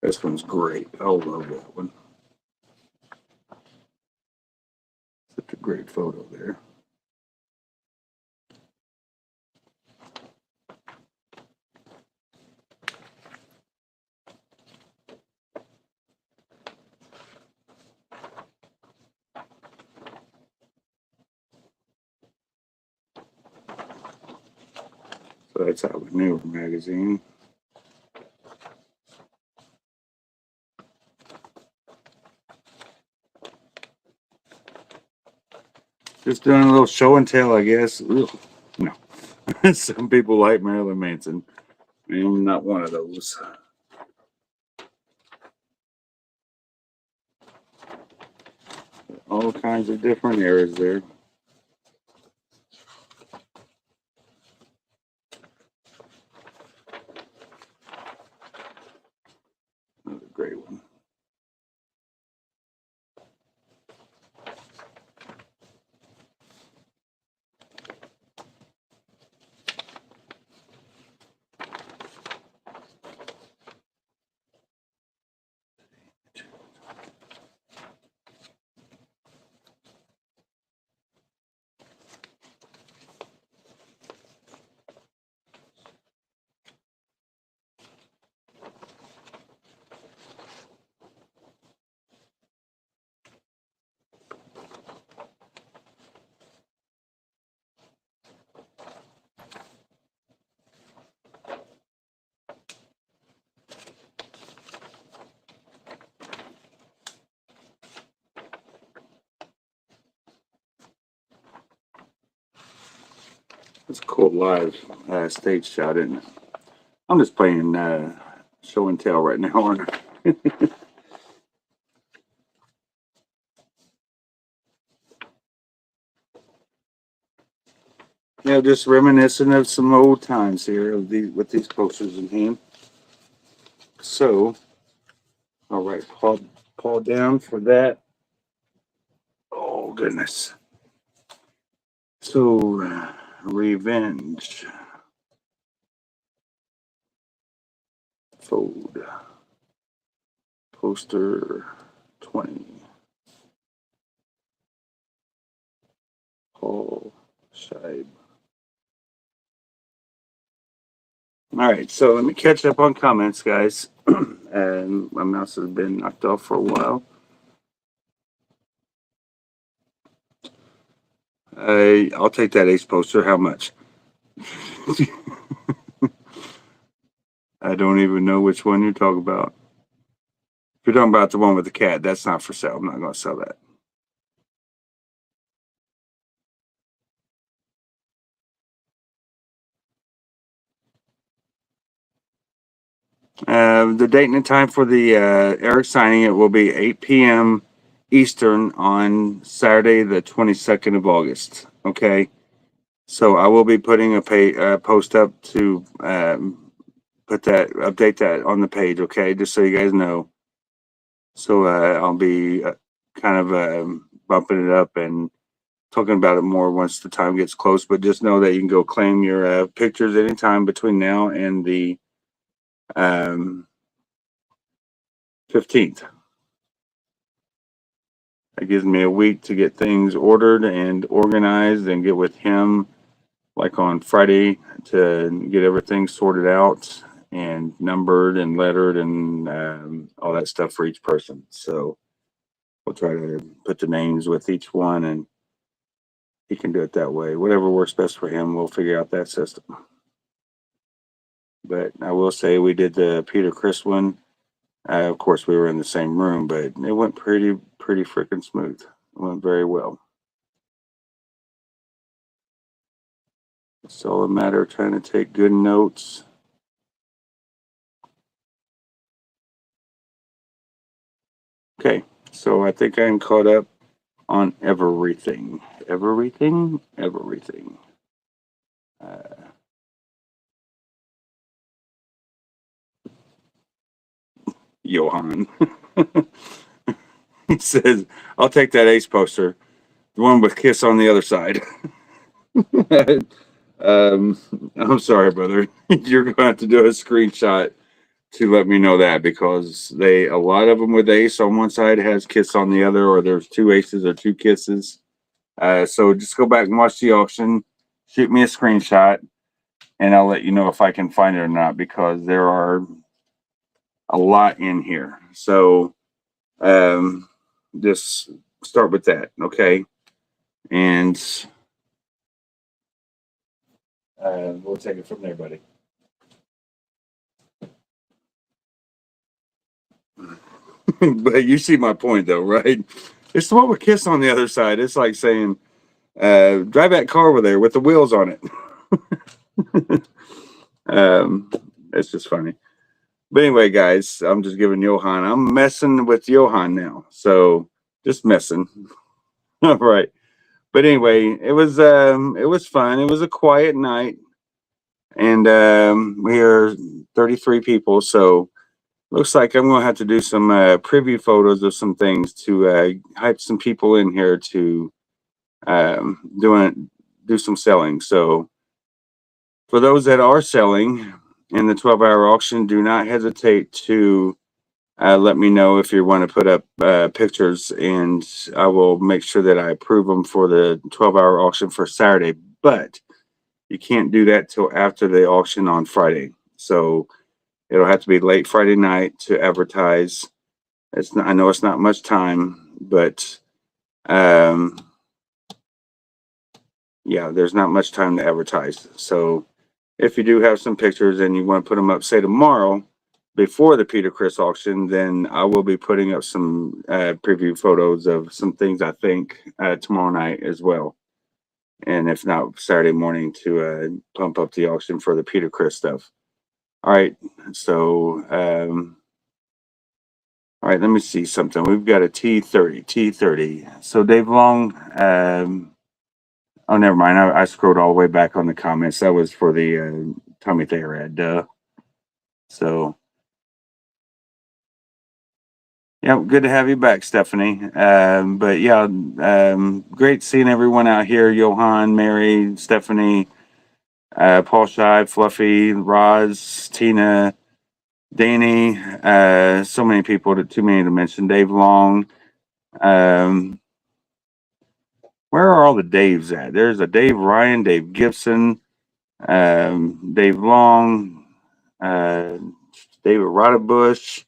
This one's great. I love that one. Such a great photo there. So that's out of a newer magazine. Just doing a little show and tell, I guess. Ugh, no. Some people like Marilyn Manson. I'm not one of those. All kinds of different eras there. Another great one. It's a cool live stage shot, isn't it? I'm just playing show and tell right now, aren't I? Yeah, just reminiscing of some old times here of these with these posters in hand. So, all right, Paul down for that. Oh goodness. So, revenge. Fold. Poster 20. Paul Scheib. All right, so let me catch up on comments, guys. And my mouse has been knocked off for a while. I'll take that ace poster. How much? I don't even know which one you're talking about. If you're talking about the one with the cat, that's not for sale. I'm not going to sell that. The date and time for the Eric signing it will be 8 p.m. Eastern on Saturday, the 22nd of August. Okay. So I will be putting a post up to update that on the page. Okay. Just so you guys know. So I'll be kind of bumping it up and talking about it more once the time gets close. But just know that you can go claim your pictures anytime between now and the 15th. That gives me a week to get things ordered and organized and get with him like on Friday to get everything sorted out and numbered and lettered and all that stuff for each person. So we'll try to put the names with each one and he can do it that way. Whatever works best for him, we'll figure out that system. But I will say we did the Peter Criss one. Of course, we were in the same room, but it went pretty freaking smooth. It went very well. It's all a matter of trying to take good notes. Okay, so I think I'm caught up on everything. Everything. Johan. He says, I'll take that ace poster. The one with kiss on the other side. I'm sorry, brother. You're going to have to do a screenshot to let me know that because a lot of them with ace on one side has kiss on the other, or there's two aces or two kisses. So just go back and watch the auction, shoot me a screenshot, and I'll let you know if I can find it or not because there are a lot in here. So just start with that, okay? And we'll take it from there, buddy. But you see my point, though, right? It's the one with kiss on the other side. It's like saying, drive that car over there with the wheels on it. It's just funny. But anyway, guys, I'm just giving Johan. I'm messing with Johan now, so just messing. All right. But anyway, it was fun. It was a quiet night, and we are 33 people, so looks like I'm gonna have to do some preview photos of some things to hype some people in here to do some selling. So for those that are selling in the 12-hour auction, do not hesitate to let me know if you want to put up pictures, and I will make sure that I approve them for the 12-hour auction for Saturday. But you can't do that till after the auction on Friday. So it'll have to be late Friday night to advertise. It's not, I know it's not much time, but yeah, there's not much time to advertise. So if you do have some pictures and you want to put them up, say tomorrow before the Peter Criss auction, then I will be putting up some preview photos of some things I think tomorrow night as well. And if not, Saturday morning to pump up the auction for the Peter Criss stuff. All right, so all right, let me see something. We've got a T30. So Dave Long, oh, never mind. I scrolled all the way back on the comments. That was for the Tommy Thayer ad, duh. So, yeah, good to have you back, Stephanie. But yeah, great seeing everyone out here. Johan, Mary, Stephanie, Paul Scheib, Fluffy, Roz, Tina, Danny, so many people, too many to mention. Dave Long, Where are all the Daves at? There's a Dave Ryan, Dave Gibson, Dave Long, uh, David Rodebush,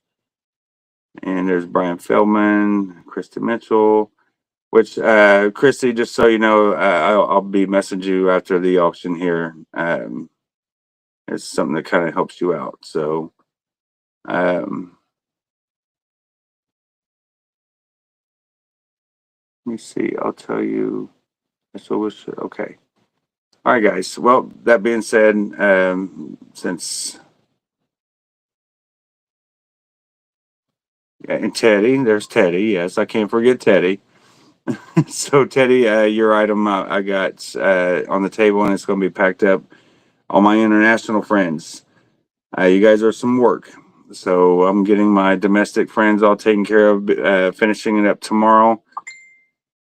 and there's Brian Feldman, Christy Mitchell. Which, Christy, just so you know, I'll be messaging you after the auction here. It's something that kind of helps you out. So, um, let me see. I'll tell you. So, okay. All right, guys. Well, that being said, since yeah, and Teddy, there's Teddy. Yes, I can't forget Teddy. So, Teddy, your item I got on the table, and it's going to be packed up. All my international friends, you guys are some work. So I'm getting my domestic friends all taken care of, finishing it up tomorrow.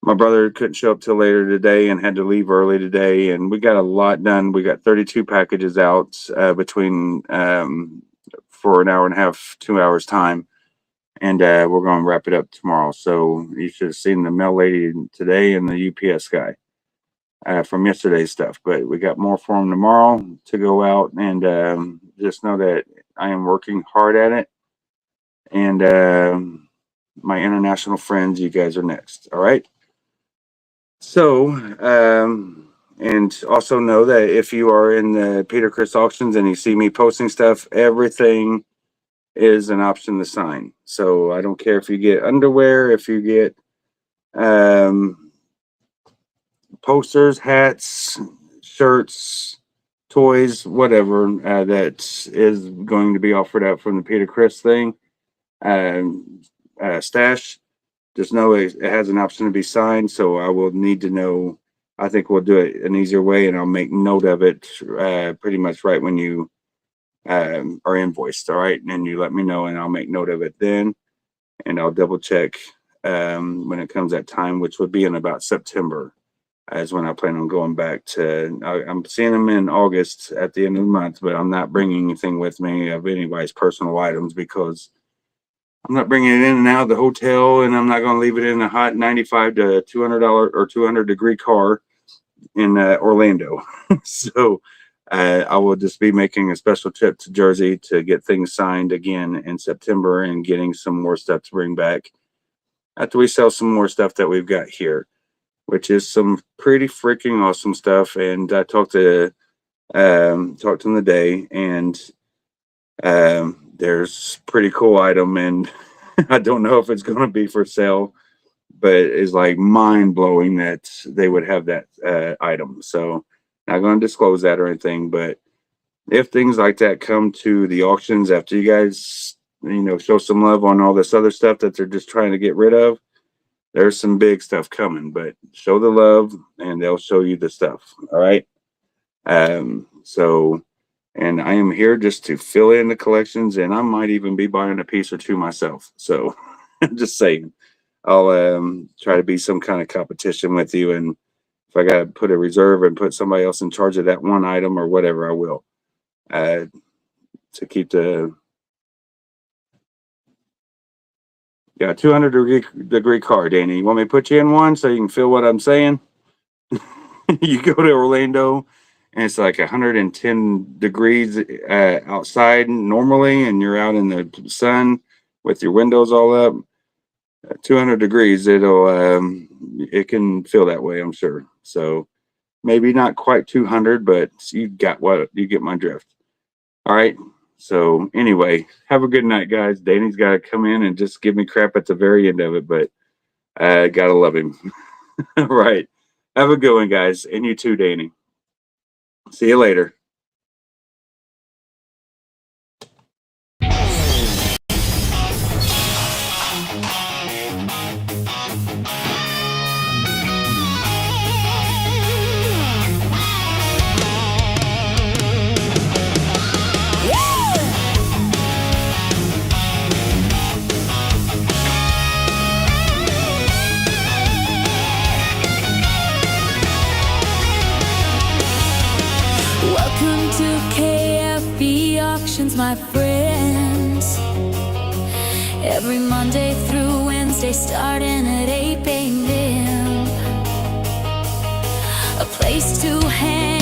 My brother couldn't show up till later today and had to leave early today, and we got a lot done. We got 32 packages out between for an hour and a half, 2 hours time, and we're going to wrap it up tomorrow. So you should have seen the mail lady today and the UPS guy from yesterday's stuff. But we got more for them tomorrow to go out, and just know that I am working hard at it. And my international friends, you guys are next. All right. So, and also know that if you are in the Peter Chris auctions and you see me posting stuff, everything is an option to sign. So I don't care if you get underwear, if you get posters, hats, shirts, toys, whatever that is going to be offered up from the Peter Chris thing, stash. Just know it has an option to be signed, so I will need to know. I think we'll do it an easier way, and I'll make note of it pretty much right when you are invoiced. All right, and you let me know, and I'll make note of it then, and I'll double check when it comes that time, which would be in about September, is when I plan on going back to. I'm seeing them in August at the end of the month, but I'm not bringing anything with me of anybody's personal items because I'm not bringing it in and out of the hotel, and I'm not going to leave it in a hot 95 to $200 or 200-degree car in Orlando. So I will just be making a special trip to Jersey to get things signed again in September and getting some more stuff to bring back after we sell some more stuff that we've got here, which is some pretty freaking awesome stuff. And I talked to them today, and there's pretty cool item, and I don't know if it's going to be for sale, but it's like mind blowing that they would have that item. So not going to disclose that or anything, but if things like that come to the auctions after you guys, show some love on all this other stuff that they're just trying to get rid of, there's some big stuff coming, but show the love and they'll show you the stuff. All right. And I am here just to fill in the collections, and I might even be buying a piece or two myself. So just saying, I'll try to be some kind of competition with you. And if I got to put a reserve and put somebody else in charge of that one item or whatever, I will, to keep the, 200-degree car, Danny. You want me to put you in one so you can feel what I'm saying? You go to Orlando, and it's like 110 degrees outside normally, and you're out in the sun with your windows all up. 200 degrees, it can feel that way, I'm sure. So maybe not quite 200, but you get my drift. All right. So anyway, have a good night, guys. Danny's got to come in and just give me crap at the very end of it, but I gotta love him. All right. Have a good one, guys. And you too, Danny. See you later. Welcome to KFB Auctions, my friends. Every Monday through Wednesday, starting at 8 a.m. place to hang.